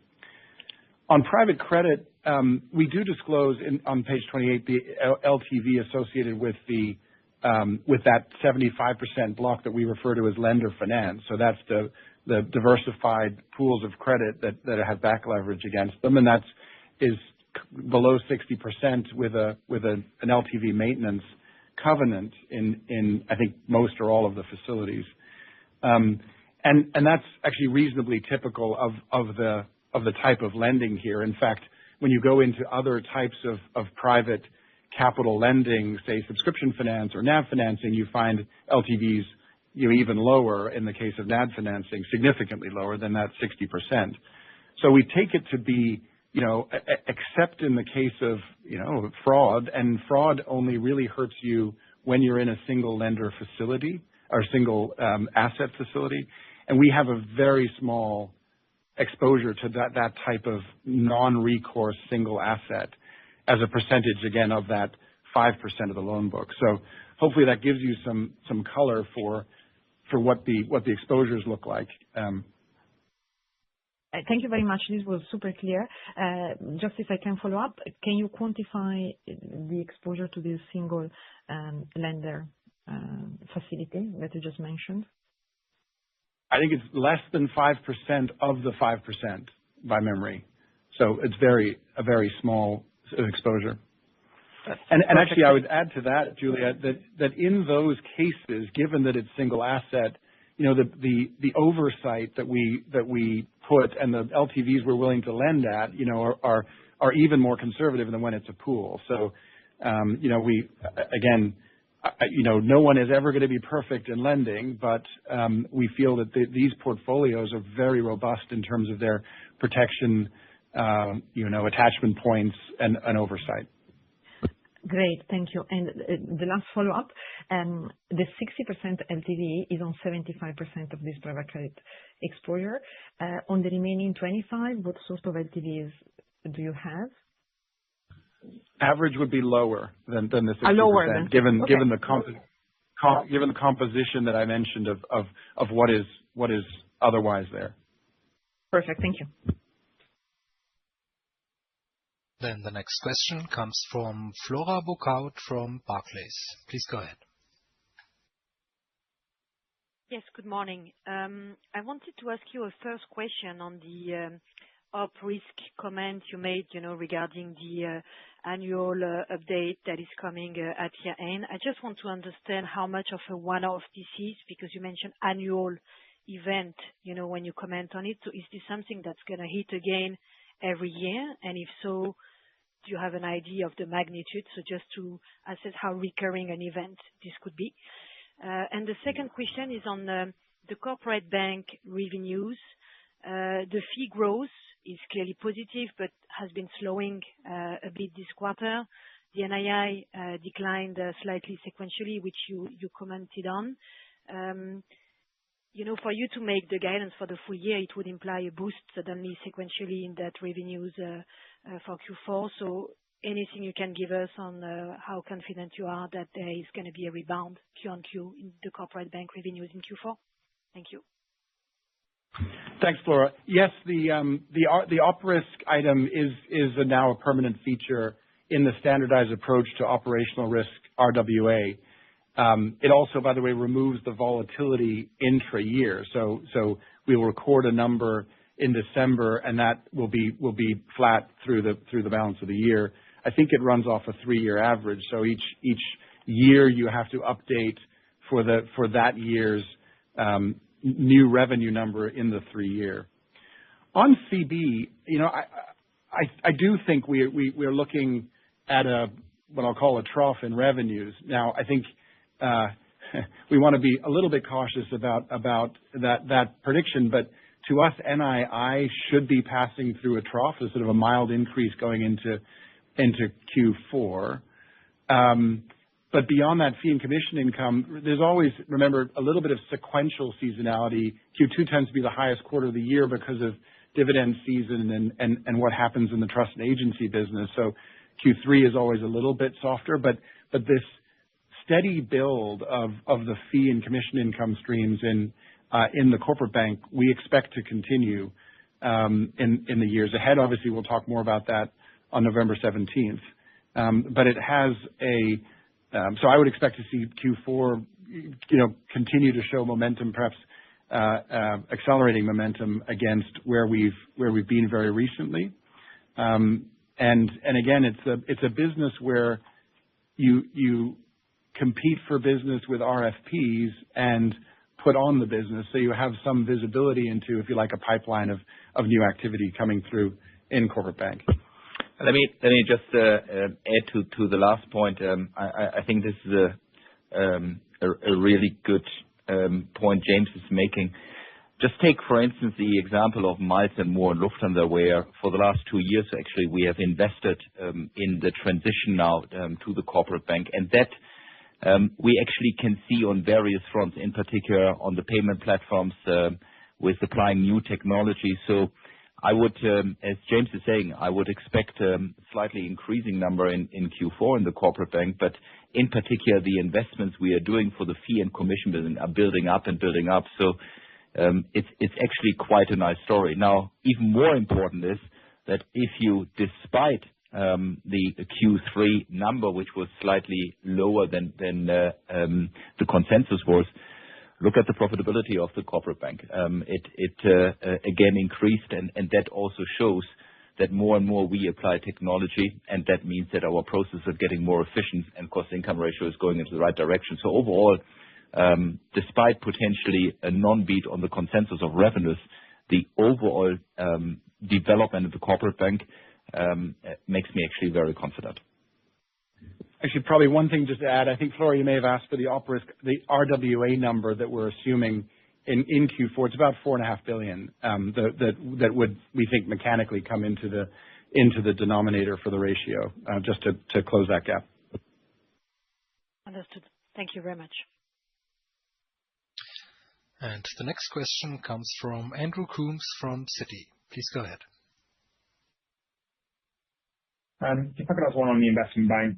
On private credit, we do disclose on page 28 the LTV associated with that 75% block that we refer to as lender finance. So that's the diversified pools of credit that have back leverage against them, and that is below 60% with an LTV maintenance covenant in I think most or all of the facilities, and that's actually reasonably typical of the type of lending here. In fact, when you go into other types of private capital lending, say subscription finance or NAV financing, you find LTVs even lower. In the case of NAV financing, significantly lower than that 60%. So we take it to be, except in the case of, fraud, and fraud only really hurts you when you're in a single lender facility or single asset facility. And we have a very small exposure to that type of non-recourse single asset as a percentage, again, of that 5% of the loan book. So hopefully that gives you some color for what the exposures look like. Thank you very much. This was super clear. Just if I can follow up, can you quantify the exposure to this single lender facility that you just mentioned? I think it's less than 5% of the 5% by memory. So it's a very small exposure. And actually, I would add to that, Julia, that in those cases, given that it's single asset, the oversight that we put and the LTVs we're willing to lend at, are even more conservative than when it's a pool. So, we again, no one is ever going to be perfect in lending, but we feel that these portfolios are very robust in terms of their protection, attachment points and oversight. Great, thank you. And the last follow-up, the 60% LTV is on 75% of this private credit exposure. On the remaining 25, what sort of LTVs do you have? Average would be lower than the 60%, lower than, given okay. given the composition that I mentioned of what is otherwise there. Perfect, thank you. Then the next question comes from Flora Bocahut from Barclays. Please go ahead. Yes, good morning. I wanted to ask you a first question on the op risk comment you made, regarding the annual update that is coming at year end. I just want to understand how much of a one-off this is, because you mentioned annual event, when you comment on it. So is this something that's going to hit again every year? And if so, do you have an idea of the magnitude? So just to assess how recurring an event this could be. And the second question is on the corporate bank revenues. The fee growth is clearly positive, but has been slowing a bit this quarter. The NII declined slightly sequentially, which you commented on. For you to make the guidance for the full year, it would imply a boost suddenly sequentially in that revenues for Q4. So anything you can give us on how confident you are that there is going to be a rebound Q on Q in the corporate bank revenues in Q4? Thank you. Thanks, Flora. Yes, the op risk item is now a permanent feature in the standardized approach to operational risk RWA. It also, by the way, removes the volatility intra-year. So we will record a number in December, and that will be flat through the balance of the year. I think it runs off a 3-year average. So each year you have to update for that year's new revenue number in the 3-year. On CB, I do think we're looking at what I'll call a trough in revenues. Now, I think we want to be a little bit cautious about that prediction, but to us, NII should be passing through a trough, a sort of a mild increase going into Q4. But beyond that, fee and commission income, there's always, remember, a little bit of sequential seasonality. Q2 tends to be the highest quarter of the year because of dividend season and what happens in the trust and agency business. So Q3 is always a little bit softer, but this steady build of the fee and commission income streams in the corporate bank, we expect to continue in the years ahead. Obviously, we'll talk more about that on November 17th. But it has so I would expect to see Q4, continue to show momentum, perhaps accelerating momentum against where we've been very recently. And again, it's a business where you compete for business with RFPs and put on the business, so you have some visibility into, if you like, a pipeline of new activity coming through in corporate bank. Let me just add to the last point. I think this is a really good point James is making. Just take, for instance, the example of Miles & More and Lufthansa, where for the last 2 years, actually, we have invested in the transition now to the corporate bank. And that we actually can see on various fronts, in particular on the payment platforms with applying new technology. So I would, as James is saying, I would expect a slightly increasing number in Q4 in the corporate bank, but in particular, the investments we are doing for the fee and commission building are building up and building up. So it's actually quite a nice story. Now, even more important is that if you, despite the Q3 number, which was slightly lower than the consensus was, look at the profitability of the corporate bank. It again increased, and that also shows that more and more we apply technology, and that means that our processes are getting more efficient and cost-income ratio is going into the right direction. So overall, despite potentially a non-beat on the consensus of revenues, the overall development of the corporate bank makes me actually very confident. Actually, probably one thing just to add, I think, Flora, you may have asked for the the RWA number that we're assuming in Q4. It's about 4.5 billion that would, we think, mechanically come into the denominator for the ratio, just to close that gap. Understood. Thank you very much. And the next question comes from Andrew Coombs from Citi. Please go ahead. If I could ask one on the investment bank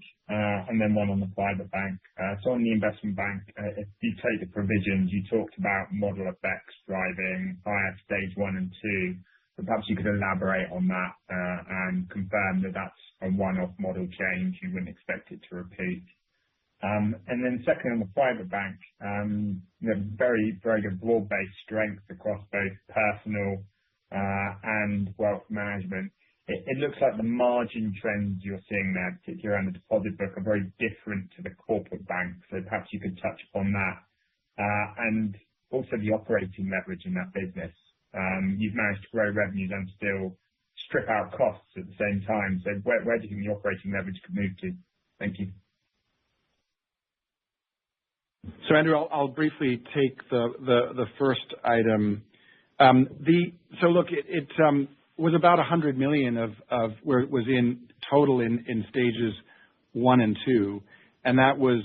and then one on the private bank. So on the investment bank, if you take the provisions, you talked about model effects driving higher stage 1 and 2, but perhaps you could elaborate on that and confirm that that's a one-off model change. You wouldn't expect it to repeat. And then secondly, on the private bank, very, very good broad-based strength across both personal and wealth management. It looks like the margin trends you're seeing there, particularly around the deposit book, are very different to the corporate bank. So perhaps you could touch upon that. And also the operating leverage in that business. You've managed to grow revenues and still strip out costs at the same time. So where do you think the operating leverage could move to? Thank you. So Andrew, I'll briefly take the first item. So look, it was about 100 million of where it was in total in stages 1 and 2, and that was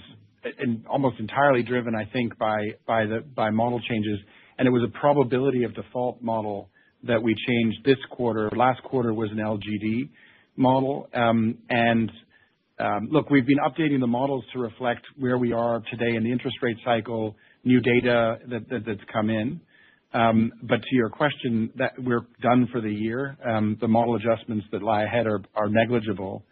almost entirely driven, I think, by model changes, and it was a probability of default model that we changed this quarter. Last quarter was an LGD model, and look, we've been updating the models to reflect where we are today in the interest rate cycle, new data that's come in. But to your question, that we're done for the year. The model adjustments that lie ahead are negligible.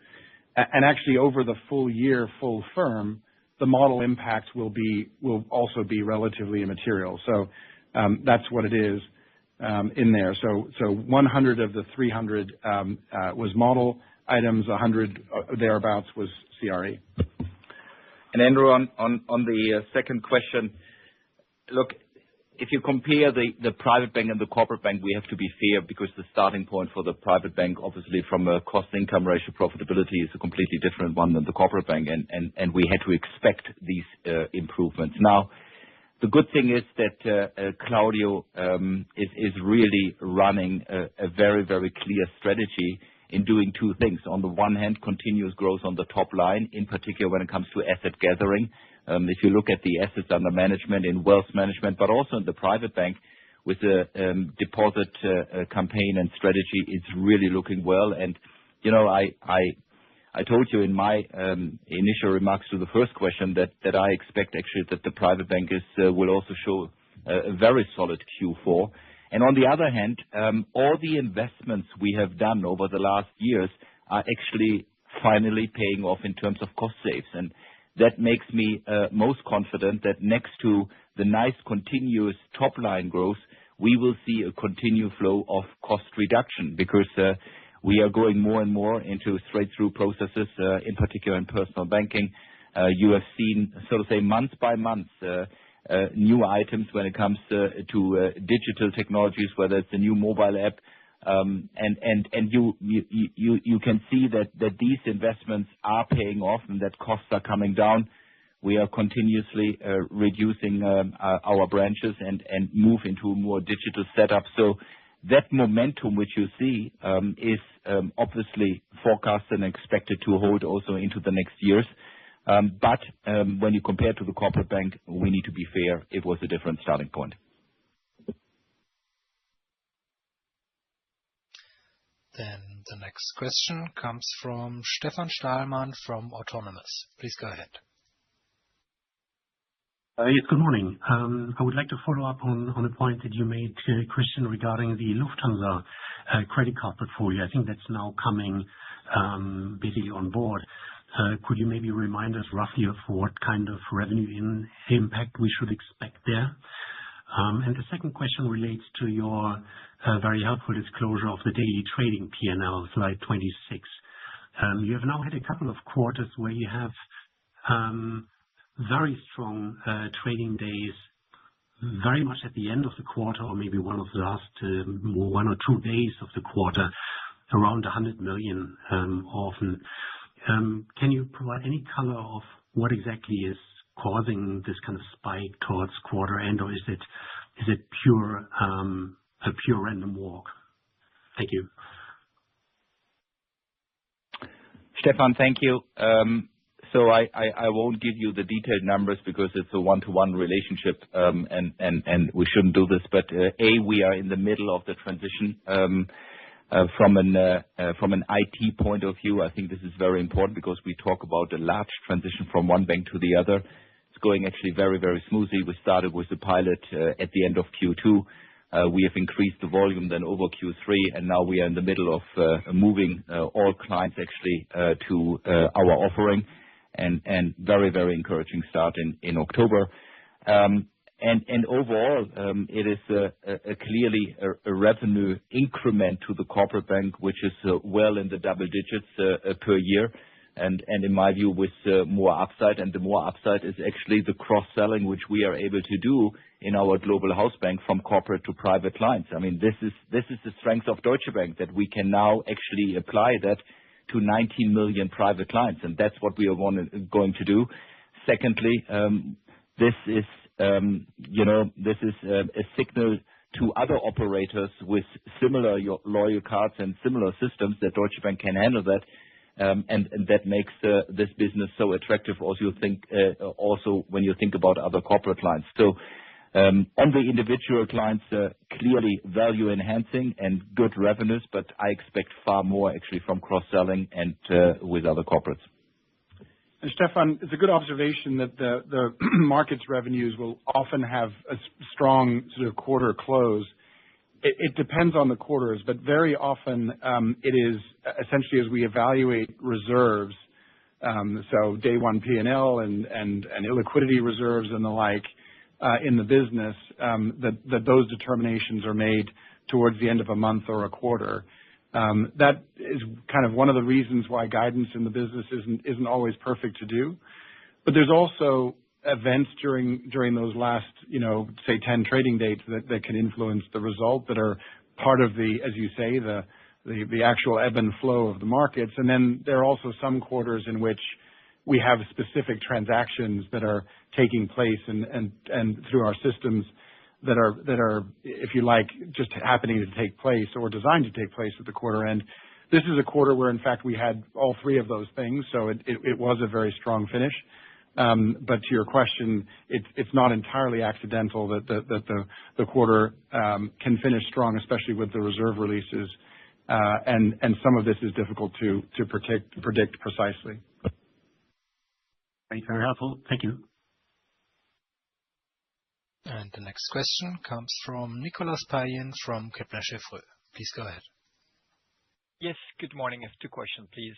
And actually, over the full year, full firm, the model impacts will also be relatively immaterial. So that's what it is in there. So 100 of the 300 was model items, 100 thereabouts was CRE. And Andrew, on the second question, look, if you compare the private bank and the corporate bank, we have to be fair because the starting point for the private bank, obviously from a cost-income ratio profitability, is a completely different one than the corporate bank, and we had to expect these improvements. Now, The good thing is that Claudio is really running a very, very clear strategy in doing two things. On the one hand, continuous growth on the top line, in particular when it comes to asset gathering. If you look at the assets under management in wealth management, but also in the private bank with the deposit campaign and strategy, it's really looking well. And, I told you in my initial remarks to the first question that I expect actually that the private bank will also show a very solid Q4. And on the other hand, all the investments we have done over the last years are actually finally paying off in terms of cost saves. And that makes me most confident that next to the nice continuous top line growth, we will see a continued flow of cost reduction because we are going more and more into straight-through processes, in particular in personal banking. You have seen, so to say, month by month, new items when it comes to digital technologies, whether it's a new mobile app, and you can see that these investments are paying off and that costs are coming down. We are continuously reducing our branches and move into a more digital setup. So that momentum which you see is obviously forecasted and expected to hold also into the next years. But when you compare to the corporate bank, we need to be fair. It was a different starting point. Then the next question comes from Stefan Stahlmann from Autonomous. Please go ahead. Yes, good morning. I would like to follow up on a point that you made, Christian, regarding the Lufthansa credit card portfolio. I think that's now coming basically on board. Could you maybe remind us roughly of what kind of revenue impact we should expect there? And the second question relates to your very helpful disclosure of the daily trading P&L, slide 26. You have now had a couple of quarters where you have very strong trading days, very much at the end of the quarter, or maybe one of the last 1 or 2 days of the quarter, around 100 million often. Can you provide any color of what exactly is causing this kind of spike towards quarter end, or is it a pure random walk? Thank you. Stefan, thank you. So I won't give you the detailed numbers because it's a one-to-one relationship, and we shouldn't do this. But we are in the middle of the transition from an IT point of view. I think this is very important because we talk about a large transition from one bank to the other. It's going actually very, very smoothly. We started with the pilot at the end of Q2. We have increased the volume then over Q3, and now we are in the middle of moving all clients actually to our offering. And very, very encouraging start in October. And overall, it is clearly a revenue increment to the corporate bank, which is well in the double digits per year. And in my view, with more upside, and the more upside is actually the cross-selling, which we are able to do in our global house bank from corporate to private clients. I mean, this is the strength of Deutsche Bank, that we can now actually apply that to 19 million private clients, and that's what we are going to do. Secondly, this is a signal to other operators with similar loyal cards and similar systems that Deutsche Bank can handle that, and that makes this business so attractive. Also when you think about other corporate clients. So on the individual clients, clearly value enhancing and good revenues, but I expect far more actually from cross-selling and with other corporates. And Stefan, it's a good observation that the markets revenues will often have a strong sort of quarter close. It depends on the quarters, but very often it is essentially as we evaluate reserves, so day one P&L and illiquidity reserves and the like, in the business, that those determinations are made towards the end of a month or a quarter. That is kind of one of the reasons why guidance in the business isn't always perfect to do. But there's also events during those last, say 10 trading dates that can influence the result, that are part of the, as you say, the actual ebb and flow of the markets. And then there are also some quarters in which we have specific transactions that are taking place and through our systems that are, if you like, just happening to take place or designed to take place at the quarter end. This is a quarter where, in fact, we had all three of those things, so it was a very strong finish. But to your question, it's not entirely accidental that the quarter can finish strong, especially with the reserve releases, and some of this is difficult to predict precisely. Very helpful. Thank you. And the next question comes from Nicolas Payen from Kepler Cheuvreux. Please go ahead. Yes, good morning. I have two questions, please.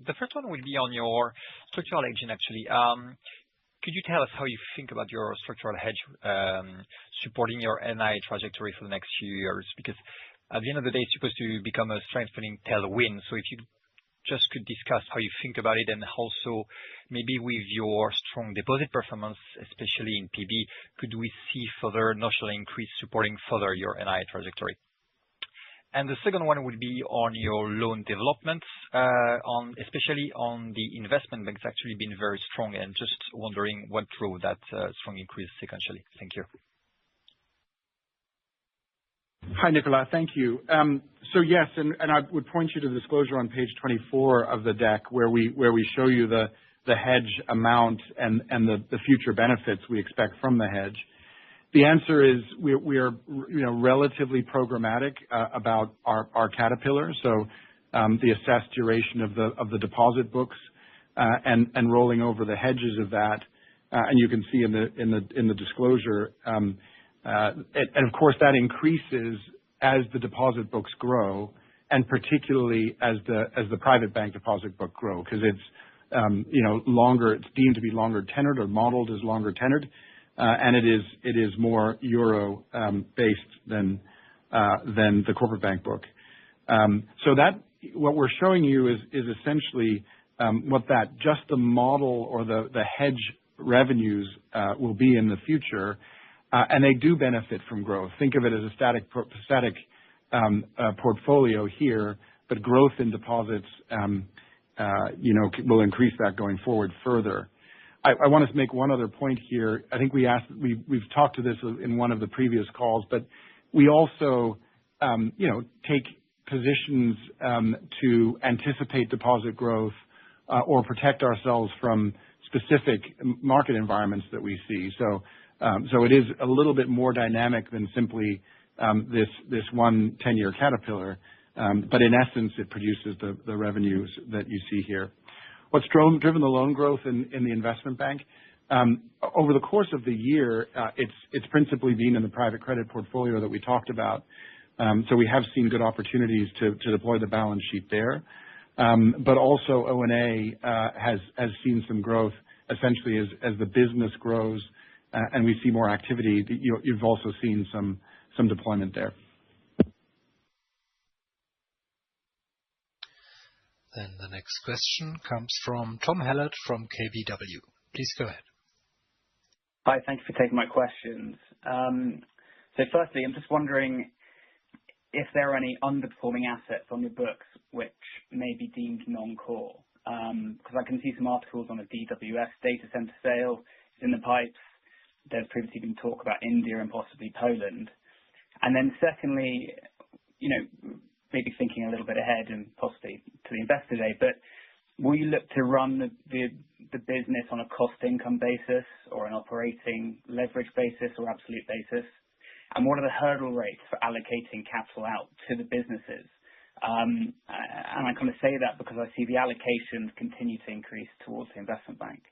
The first one will be on your structural hedging, actually. Could you tell us how you think about your structural hedge supporting your NII trajectory for the next few years? Because at the end of the day, it's supposed to become a strengthening tailwind. So if you just could discuss how you think about it, and also maybe with your strong deposit performance, especially in PB, could we see further notional increase supporting further your NII trajectory? And the second one would be on your loan developments, especially on the investment bank. It's actually been very strong, and just wondering what drove that strong increase sequentially. Thank you. Hi, Nicolas. Thank you. So yes, and I would point you to the disclosure on page 24 of the deck, where we show you the hedge amount and the future benefits we expect from the hedge. The answer is we are relatively programmatic about our caterpillar. So the assessed duration of the deposit books and rolling over the hedges of that, and you can see in the disclosure. And of course, that increases as the deposit books grow, and particularly as the private bank deposit book grow, because it's longer. It's deemed to be longer tenured or modeled as longer tenured, and it is more euro based than the corporate bank book. So that what we're showing you is essentially what that just the model or the hedge revenues will be in the future. And they do benefit from growth. Think of it as a static portfolio here, but growth in deposits, will increase that going forward further. I want to make one other point here. I think we've talked to this in one of the previous calls, but we also, take positions to anticipate deposit growth or protect ourselves from specific market environments that we see. So it is a little bit more dynamic than simply this one 10-year caterpillar, but in essence, it produces the revenues that you see here. What's driven the loan growth in the investment bank? Over the course of the year, it's principally been in the private credit portfolio that we talked about. So we have seen good opportunities to deploy the balance sheet there. But also O&A has seen some growth, essentially as the business grows and we see more activity. You've also seen some deployment there. Then the next question comes from Tom Hallett from KBW. Please go ahead. Hi, thank you for taking my questions. So firstly, I'm just wondering if there are any underperforming assets on your books which may be deemed non-core. Because I can see some articles on a DWS data center sale in the pipes. There's previously been talk about India and possibly Poland. And then secondly, maybe thinking a little bit ahead and possibly to the Investor Day, but will you look to run the business on a cost-income basis or an operating leverage basis or absolute basis? And what are the hurdle rates for allocating capital out to the businesses? And I kind of say that because I see the allocations continue to increase towards the investment bank.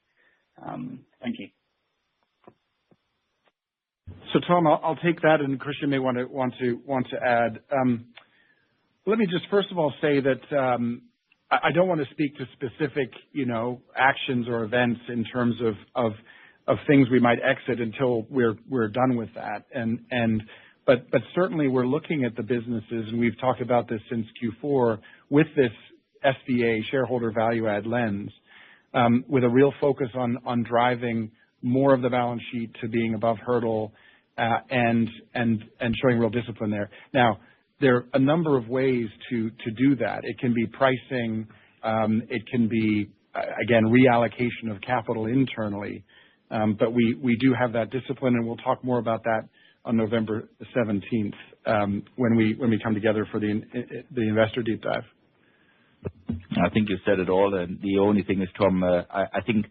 Thank you. So Tom, I'll take that, and Christian may want to add. Let me just first of all say that I don't want to speak to specific, actions or events in terms of things we might exit until we're done with that. But certainly we're looking at the businesses, and we've talked about this since Q4 with this SVA shareholder value add lens, with a real focus on driving more of the balance sheet to being above hurdle, and showing real discipline there. Now, there are a number of ways to do that. It can be pricing, it can be again, reallocation of capital internally. But we do have that discipline, and we'll talk more about that on November 17th when we come together for the investor deep dive. I think you said it all, and the only thing is, Tom, I think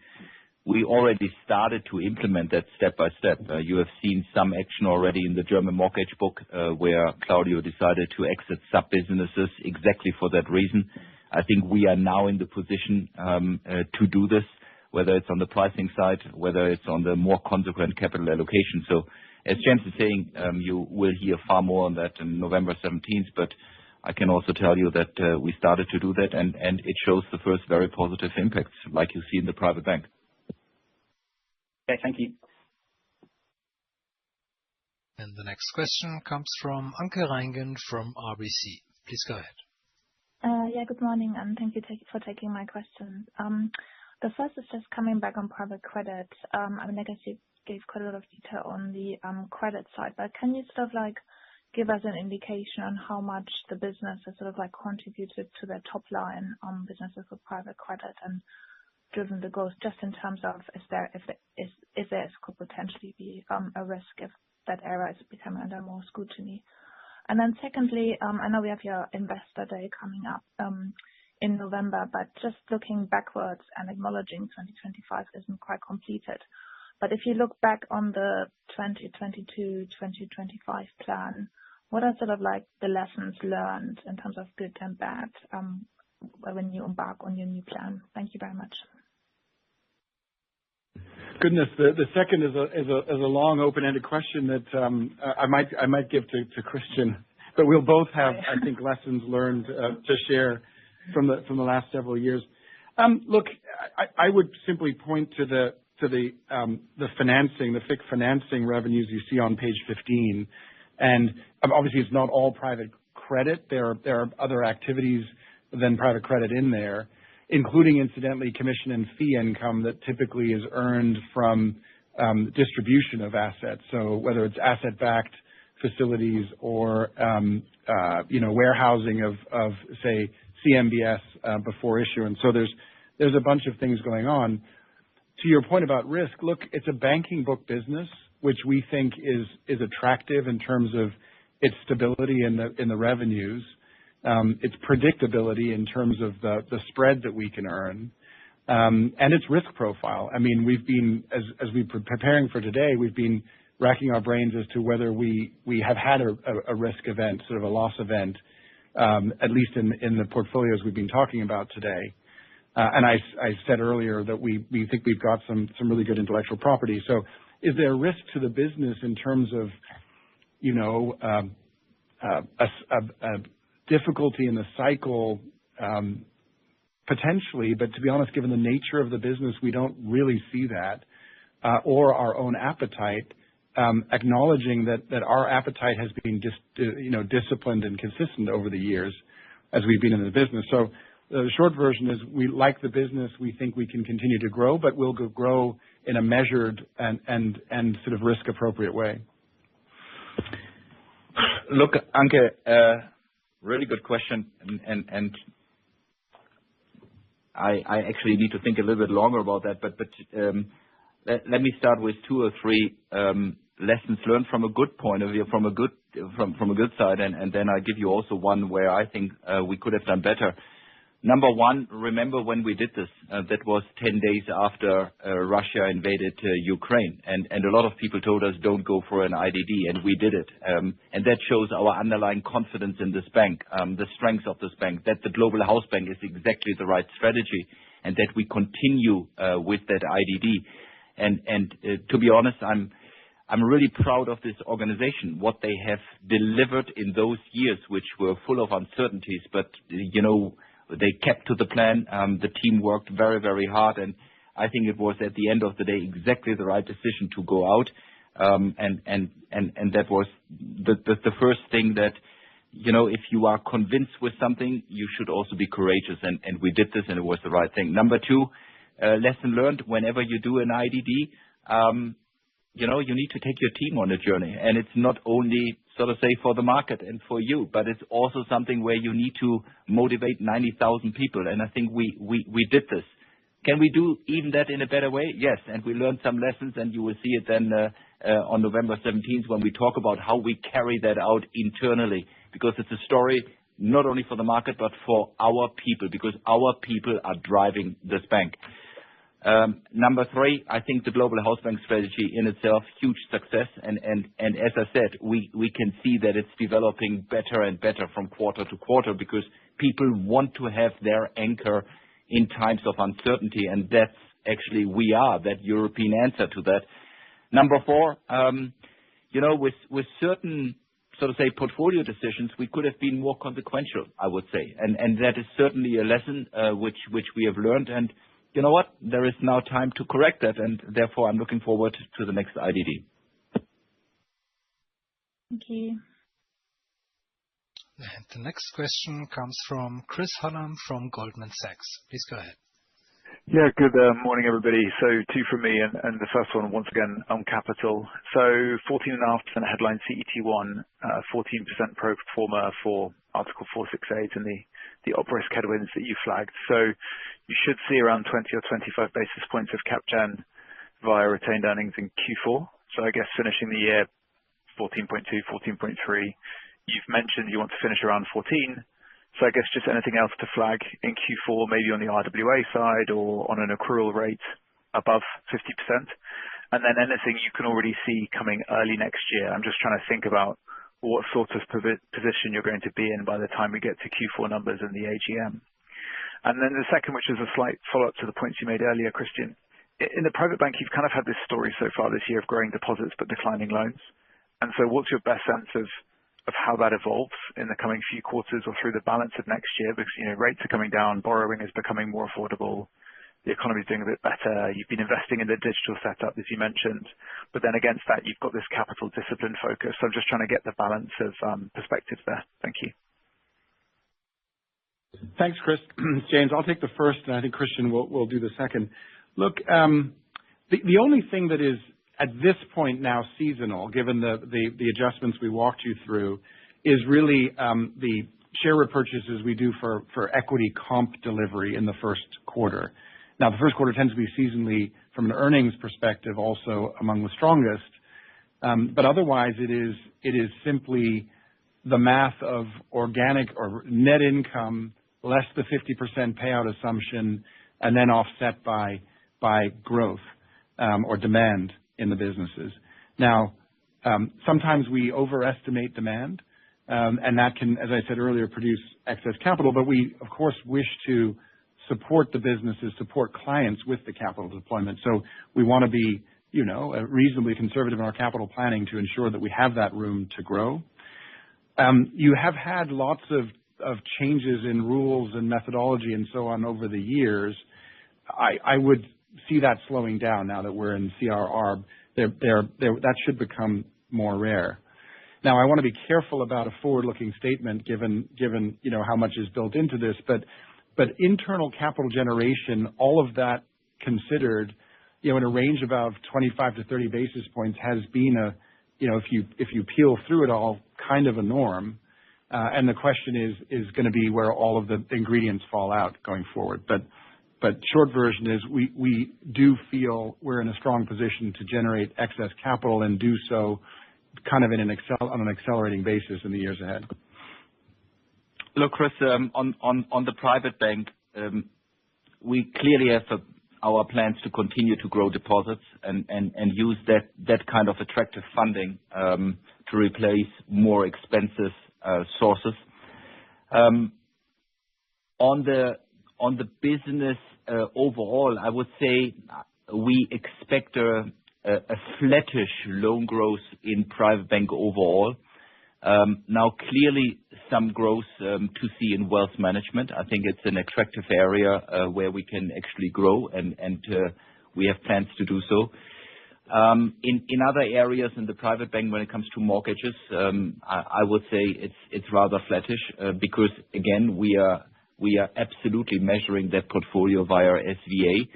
we already started to implement that step by step. You have seen some action already in the German mortgage book, where Claudio decided to exit sub-businesses exactly for that reason. I think we are now in the position to do this, whether it's on the pricing side, whether it's on the more consequent capital allocation. So as James is saying, you will hear far more on that on November 17th, but I can also tell you that we started to do that, and it shows the first very positive impacts, like you see in the private bank. Okay, thank you. And the next question comes from Anke Reingen from RBC. Please go ahead. Yeah, good morning, and thank you for taking my question. The first is just coming back on private credit. I mean, I guess you gave quite a lot of detail on the credit side, but can you sort of like give us an indication on how much the business has sort of like contributed to the top line on businesses with private credit and driven the growth, just in terms of if there could potentially be a risk if that area is becoming under more scrutiny? And then secondly, I know we have your investor day coming up in November, but just looking backwards and acknowledging 2025 isn't quite completed. But if you look back on the 2022-2025 plan, what are sort of like the lessons learned in terms of good and bad when you embark on your new plan? Thank you very much. Goodness, the second is a long open-ended question that I might give to Christian, but we'll both have, I think, lessons learned to share from the last several years. Look, I would simply point to the financing, the FIC financing revenues you see on page 15, and obviously it's not all private credit. There are other activities than private credit in there, including, incidentally, commission and fee income that typically is earned from distribution of assets. So whether it's asset-backed facilities or warehousing of say CMBS before issuance. So there's a bunch of things going on. To your point about risk, look, it's a banking book business, which we think is attractive in terms of its stability in the revenues. Its predictability in terms of the spread that we can earn, and its risk profile. I mean, we've been, as we've been preparing for today, we've been racking our brains as to whether we have had a risk event, sort of a loss event, at least in the portfolios we've been talking about today. And I said earlier that we think we've got some really good intellectual property. So is there a risk to the business in terms of, a difficulty in the cycle, potentially, but to be honest, given the nature of the business, we don't really see that, or our own appetite, acknowledging that our appetite has been disciplined and consistent over the years as we've been in the business. So the short version is we like the business. We think we can continue to grow, but we'll grow in a measured and sort of risk appropriate way. Look, Anke, really good question, and I actually need to think a little bit longer about that. But let me start with two or three lessons learned from a good point of view, from a good side, and then I give you also one where I think we could have done better. Number one, remember when we did this? That was 10 days after Russia invaded Ukraine, and a lot of people told us don't go for an IDD, and we did it. And that shows our underlying confidence in this bank, the strength of this bank, that the global house bank is exactly the right strategy, and that we continue with that IDD. And to be honest, I'm really proud of this organization, what they have delivered in those years, which were full of uncertainties, but they kept to the plan. The team worked very, very hard, and I think it was at the end of the day exactly the right decision to go out. And that was the first thing that if you are convinced with something, you should also be courageous, and we did this, and it was the right thing. Number two, lesson learned: whenever you do an IDD, you need to take your team on a journey, and it's not only sort of say for the market and for you, but it's also something where you need to motivate 90,000 people, and I think we did this. Can we do even that in a better way? Yes, and we learned some lessons, and you will see it then on November 17th when we talk about how we carry that out internally, because it's a story not only for the market but for our people, because our people are driving this bank. Number 3, I think the global house bank strategy in itself, huge success, and as I said, we can see that it's developing better and better from quarter to quarter, because people want to have their anchor in times of uncertainty, and that's actually we are that European answer to that. Number 4, with certain, so to say, portfolio decisions, we could have been more consequential, I would say, and that is certainly a lesson which we have learned, and you know what? There is now time to correct that, and therefore I'm looking forward to the next IDD. Thank you. And the next question comes from Chris Hallam from Goldman Sachs. Please go ahead. Yeah, good morning, everybody. So 2 from me, and the first one, once again, on capital. So 14.5% headline CET1, 14% pro forma for Article 468 and the op risk headwinds that you flagged. So you should see around 20 or 25 basis points of cap gen via retained earnings in Q4. So I guess finishing the year 14.2, 14.3. You've mentioned you want to finish around 14. So I guess just anything else to flag in Q4, maybe on the RWA side or on an accrual rate above 50%. And then anything you can already see coming early next year. I'm just trying to think about what sort of position you're going to be in by the time we get to Q4 numbers and the AGM. And then the second, which is a slight follow-up to the points you made earlier, Christian. In the private bank, you've kind of had this story so far this year of growing deposits but declining loans. And so what's your best sense of how that evolves in the coming few quarters or through the balance of next year? Because, rates are coming down, borrowing is becoming more affordable, the economy is doing a bit better, you've been investing in the digital setup, as you mentioned, but then against that, you've got this capital discipline focus. So I'm just trying to get the balance of perspectives there. Thank you. Thanks, Chris. James, I'll take the first, and I think Christian will do the second. Look, the only thing that is at this point now seasonal, given the adjustments we walked you through, is really the share repurchases we do for equity comp delivery in the first quarter. Now, the first quarter tends to be seasonally, from an earnings perspective, also among the strongest. But otherwise, it is simply the math of organic or net income less the 50% payout assumption, and then offset by growth or demand in the businesses. Now, sometimes we overestimate demand, and that can, as I said earlier, produce excess capital. But we, of course, wish to support the businesses, support clients with the capital deployment. So we want to be, reasonably conservative in our capital planning to ensure that we have that room to grow. You have had lots of changes in rules and methodology and so on over the years. I would see that slowing down now that we're in CRR. That should become more rare. Now, I want to be careful about a forward-looking statement given how much is built into this, but internal capital generation, all of that considered, in a range of about 25 to 30 basis points has been if you peel through it all, kind of a norm. And the question is going to be where all of the ingredients fall out going forward. But short version is we do feel we're in a strong position to generate excess capital and do so kind of on an accelerating basis in the years ahead. Look, Chris, on the private bank, we clearly have our plans to continue to grow deposits and use that kind of attractive funding to replace more expensive sources. On the business overall, I would say we expect a flattish loan growth in private bank overall. Now, clearly, some growth to see in wealth management. I think it's an attractive area where we can actually grow, and we have plans to do so. In other areas in the private bank, when it comes to mortgages, I would say it's rather flattish because, again, we are absolutely measuring that portfolio via SVA,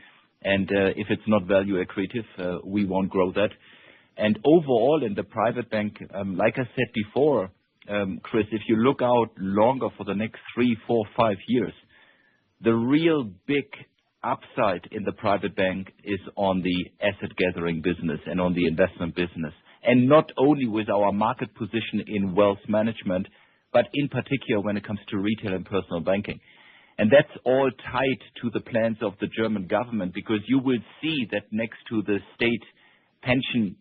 and if it's not value accretive, we won't grow that. And overall, in the private bank, like I said before, Chris, if you look out longer for the next 3, 4, 5 years, the real big upside in the private bank is on the asset gathering business and on the investment business. And not only with our market position in wealth management, but in particular when it comes to retail and personal banking. And that's all tied to the plans of the German government, because you will see that next to the state pension,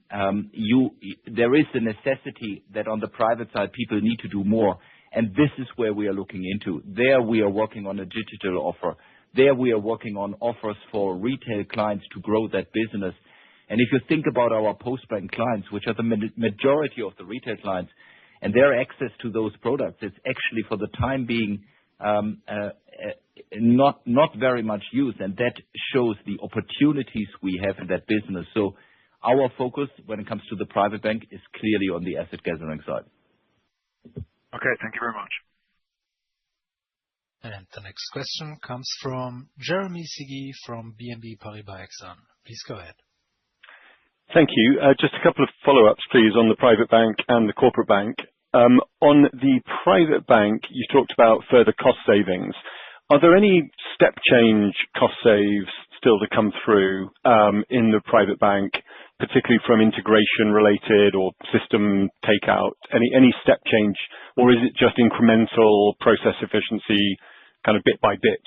there is a necessity that on the private side people need to do more. And this is where we are looking into. There we are working on a digital offer. There we are working on offers for retail clients to grow that business. And if you think about our Postbank clients, which are the majority of the retail clients, and their access to those products, it's actually for the time being not very much used, and that shows the opportunities we have in that business. So our focus when it comes to the private bank is clearly on the asset gathering side. Okay, thank you very much. And the next question comes from Jeremy Sigee from BNP Paribas Exane. Please go ahead. Thank you. Just a couple of follow-ups, please, on the private bank and the corporate bank. On the private bank, you talked about further cost savings. Are there any step change cost saves still to come through in the private bank, particularly from integration related or system takeout? Any step change, or is it just incremental process efficiency, kind of bit by bit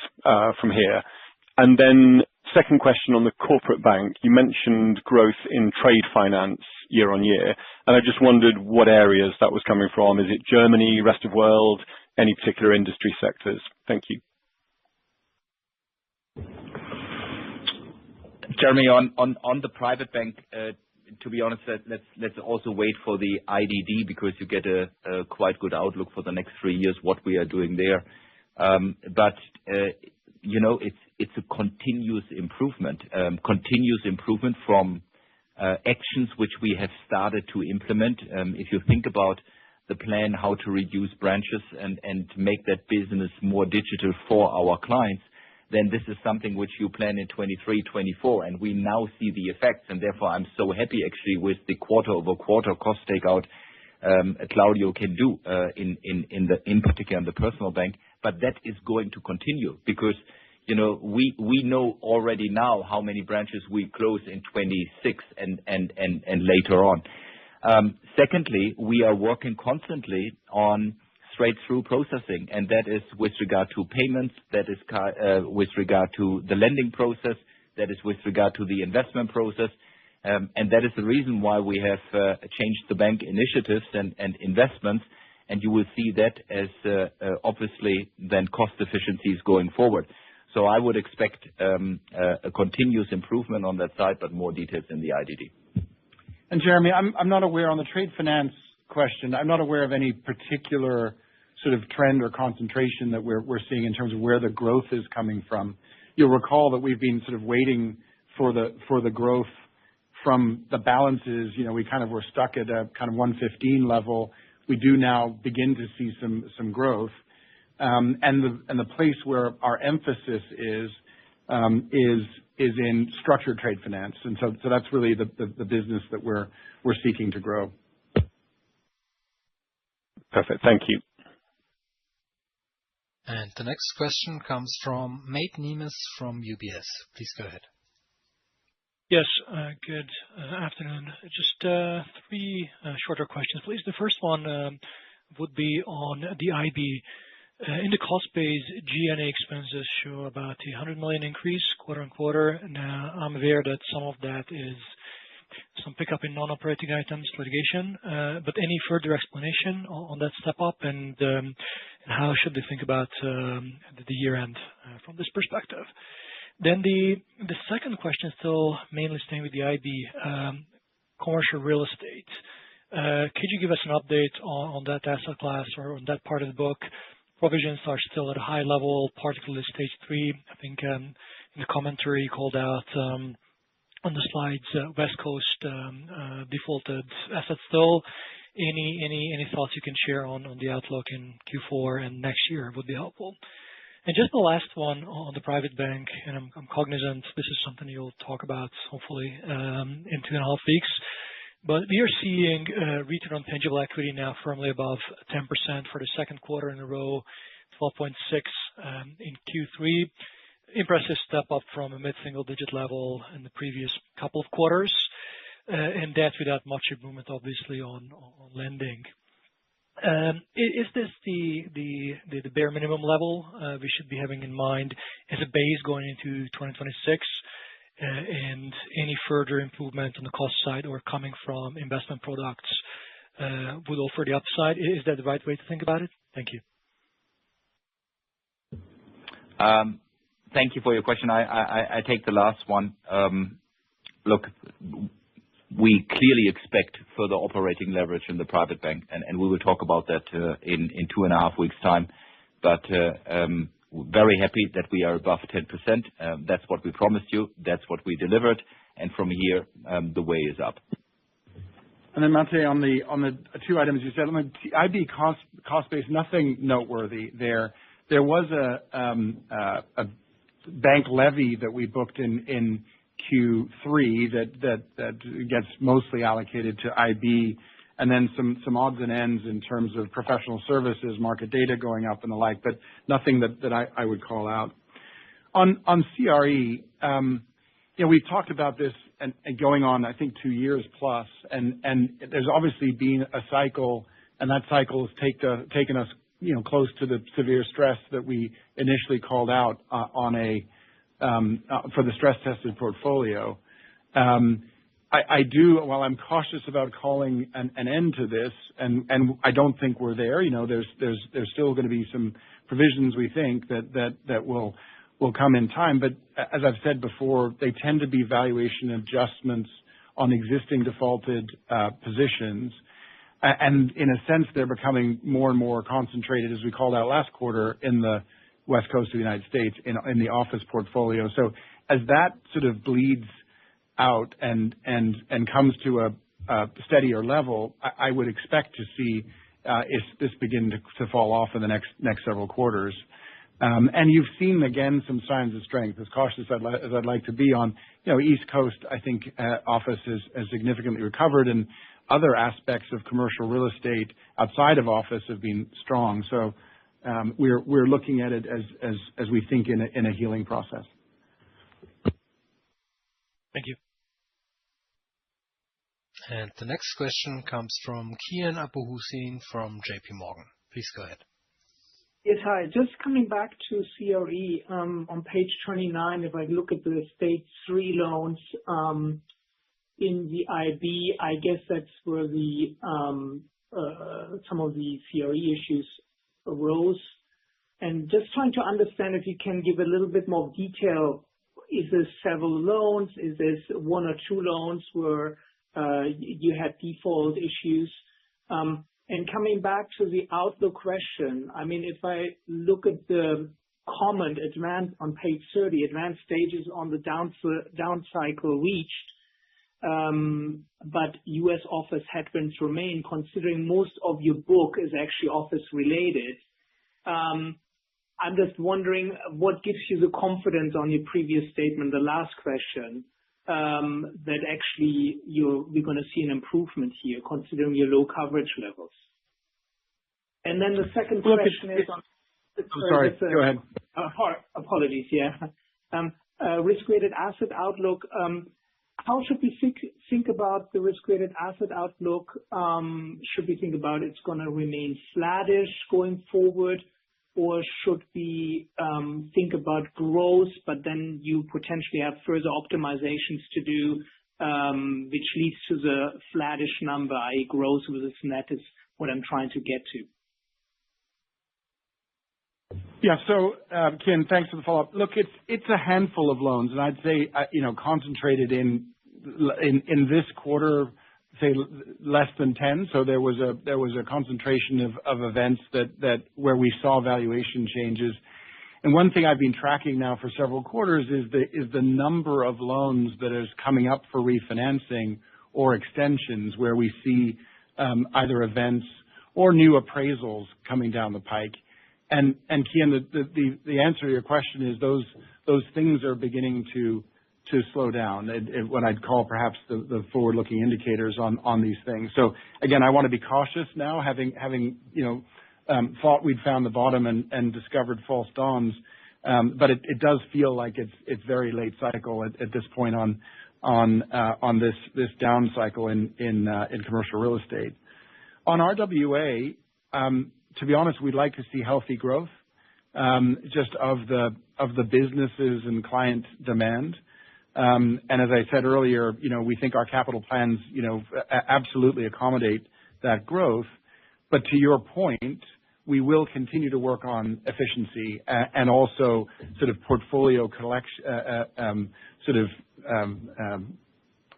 from here? And then second question on the corporate bank, you mentioned growth in trade finance year on year, and I just wondered what areas that was coming from. Is it Germany, rest of world, any particular industry sectors? Thank you. Jeremy, on the private bank, to be honest, let's also wait for the IDD, because you get a quite good outlook for the next 3 years, what we are doing there. But it's a continuous improvement from actions which we have started to implement. If you think about the plan, how to reduce branches and make that business more digital for our clients, then this is something which you plan in 23, 24, and we now see the effects. And therefore, I'm so happy actually with the quarter-over-quarter cost takeout Claudio can do in particular in the personal bank. But that is going to continue, because we know already now how many branches we close in 26 and later on. Secondly, we are working constantly on straight-through processing, and that is with regard to payments, that is with regard to the lending process, that is with regard to the investment process, and that is the reason why we have changed the bank initiatives and investments, and you will see that as obviously then cost efficiencies going forward. So I would expect a continuous improvement on that side, but more details in the IDD. And Jeremy, I'm not aware on the trade finance question. I'm not aware of any particular sort of trend or concentration that we're seeing in terms of where the growth is coming from. You'll recall that we've been sort of waiting for the growth from the balances. We kind of were stuck at a kind of 115 level. We do now begin to see some growth, and the place where our emphasis is in structured trade finance, and so that's really the business that we're seeking to grow. Perfect. Thank you. And the next question comes from Mate Nemes from UBS. Please go ahead. Yes, good afternoon. Just 3 shorter questions, please. The first one would be on the IB. In the cost base, G&A expenses show about a 100 million increase quarter on quarter. Now, I'm aware that some of that is some pickup in non-operating items, litigation, but any further explanation on that step up, and how should we think about the year-end from this perspective? Then the second question, still mainly staying with the IB, commercial real estate. Could you give us an update on that asset class or on that part of the book? Provisions are still at a high level, particularly stage 3. I think in the commentary you called out on the slides, West Coast defaulted assets still. Any thoughts you can share on the outlook in Q4 and next year would be helpful. And just the last one on the private bank, and I'm cognizant this is something you'll talk about hopefully in 2.5 weeks, but we are seeing return on tangible equity now firmly above 10% for the second quarter in a row, 12.6 in Q3. impressive step up from a mid-single-digit level in the previous couple of quarters, and that without much improvement, obviously, on lending. Is this the bare minimum level we should be having in mind as a base going into 2026, and any further improvement on the cost side or coming from investment products would offer the upside? Is that the right way to think about it? Thank you. Thank you for your question. I take the last one. Look, we clearly expect further operating leverage in the private bank, and we will talk about that in 2.5 weeks' time. But very happy that we are above 10%. That's what we promised you. That's what we delivered. And from here, the way is up. And then, Mate, on the two items you said, on the IB cost base, nothing noteworthy there. There was a bank levy that we booked in Q3 that gets mostly allocated to IB, and then some odds and ends in terms of professional services, market data going up and the like, but nothing that I would call out. On CRE, we've talked about this and going on, I think, 2 years plus, and there's obviously been a cycle, and that cycle has taken us close to the severe stress that we initially called out for the stress tested portfolio. I do, while I'm cautious about calling an end to this, and I don't think we're there. There's still going to be some provisions we think that will come in time. But as I've said before, they tend to be valuation adjustments on existing defaulted positions. And in a sense, they're becoming more and more concentrated, as we called out last quarter, in the West Coast of the United States, in the office portfolio. So as that sort of bleeds out and comes to a steadier level, I would expect to see this begin to fall off in the next several quarters. And you've seen, again, some signs of strength. As cautious as I'd like to be on, East Coast, I think office has significantly recovered, and other aspects of commercial real estate outside of office have been strong. So we're looking at it as we think in a healing process. Thank you. And the next question comes from Kian Abouhossein from JP Morgan. Please go ahead. Yes, hi. Just coming back to CRE, on page 29, if I look at the stage 3 loans in the IB, I guess that's where some of the CRE issues arose. And just trying to understand if you can give a little bit more detail. Is this several loans? Is this 1 or 2 loans where you had default issues? And coming back to the outlook question, I mean, if I look at the comment on page 30, advanced stages on the down cycle reached, but U.S. office headwinds remain, considering most of your book is actually office related. I'm just wondering what gives you the confidence on your previous statement, the last question, that actually we're going to see an improvement here, considering your low coverage levels. And then the second question is on... Sorry, go ahead. Apologies, yeah. Risk-weighted asset outlook. How should we think about the risk-weighted asset outlook? Should we think about it's going to remain flattish going forward, or should we think about growth, but then you potentially have further optimizations to do, which leads to the flattish number, i.e. growth versus net is what I'm trying to get to. Yeah, so Ken, thanks for the follow-up. Look, it's a handful of loans, and I'd say concentrated in this quarter, say less than 10. So there was a concentration of events that where we saw valuation changes. And one thing I've been tracking now for several quarters is the number of loans that is coming up for refinancing or extensions, where we see either events or new appraisals coming down the pike. And Kian, the answer to your question is those things are beginning to slow down, what I'd call perhaps the forward-looking indicators on these things. So again, I want to be cautious now, having thought we'd found the bottom and discovered false dawns. But it does feel like it's very late cycle at this point on this down cycle in commercial real estate. On RWA, to be honest, we'd like to see healthy growth, just of the businesses and client demand. And as I said earlier, we think our capital plans, absolutely accommodate that growth. But to your point, we will continue to work on efficiency and also sort of portfolio collection,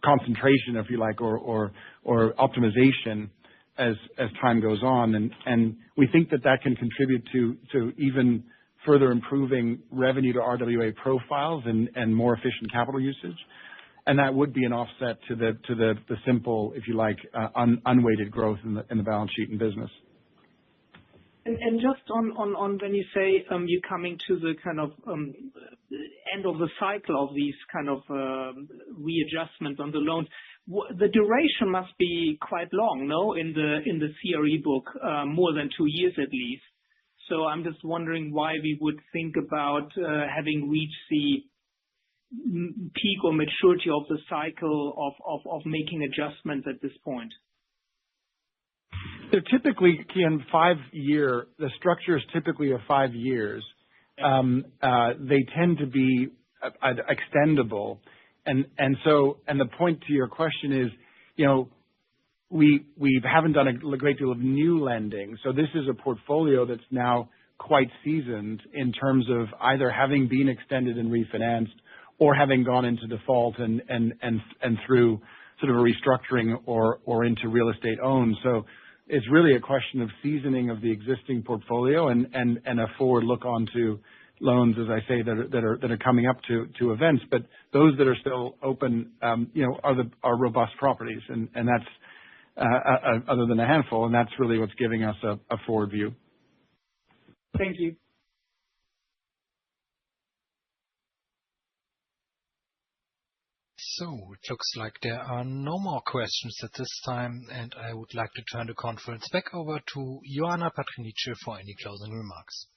concentration, if you like, or optimization as time goes on. And we think that can contribute to even further improving revenue to RWA profiles and more efficient capital usage. And that would be an offset to the simple, if you like, unweighted growth in the balance sheet and business. And just on when you say you're coming to the kind of end of the cycle of these kind of readjustments on the loans, the duration must be quite long, no? In the CRE book, more than 2 years at least. So I'm just wondering why we would think about having reached the peak or maturity of the cycle of making adjustments at this point. They're typically, Kian, 5-year. The structure is typically of 5 years. They tend to be extendable, and the point to your question is, we haven't done a great deal of new lending, so this is a portfolio that's now quite seasoned in terms of either having been extended and refinanced or having gone into default and through sort of a restructuring or into real estate owned. So it's really a question of seasoning of the existing portfolio and a forward look onto loans, as I say, that are coming up to events. But those that are still open, are robust properties, and that's other than a handful, and that's really what's giving us a forward view. Thank you. So it looks like there are no more questions at this time, and I would like to turn the conference back over to Ioana Patriniche for any closing remarks.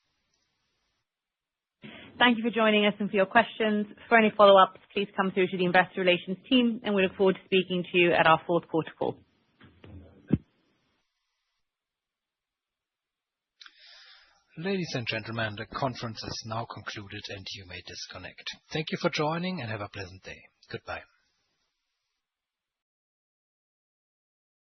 Thank you for joining us and for your questions. For any follow-ups, please come through to the Investor Relations team, and we look forward to speaking to you at our fourth quarter call. Ladies and gentlemen, the conference is now concluded and you may disconnect. Thank you for joining and have a pleasant day. Goodbye.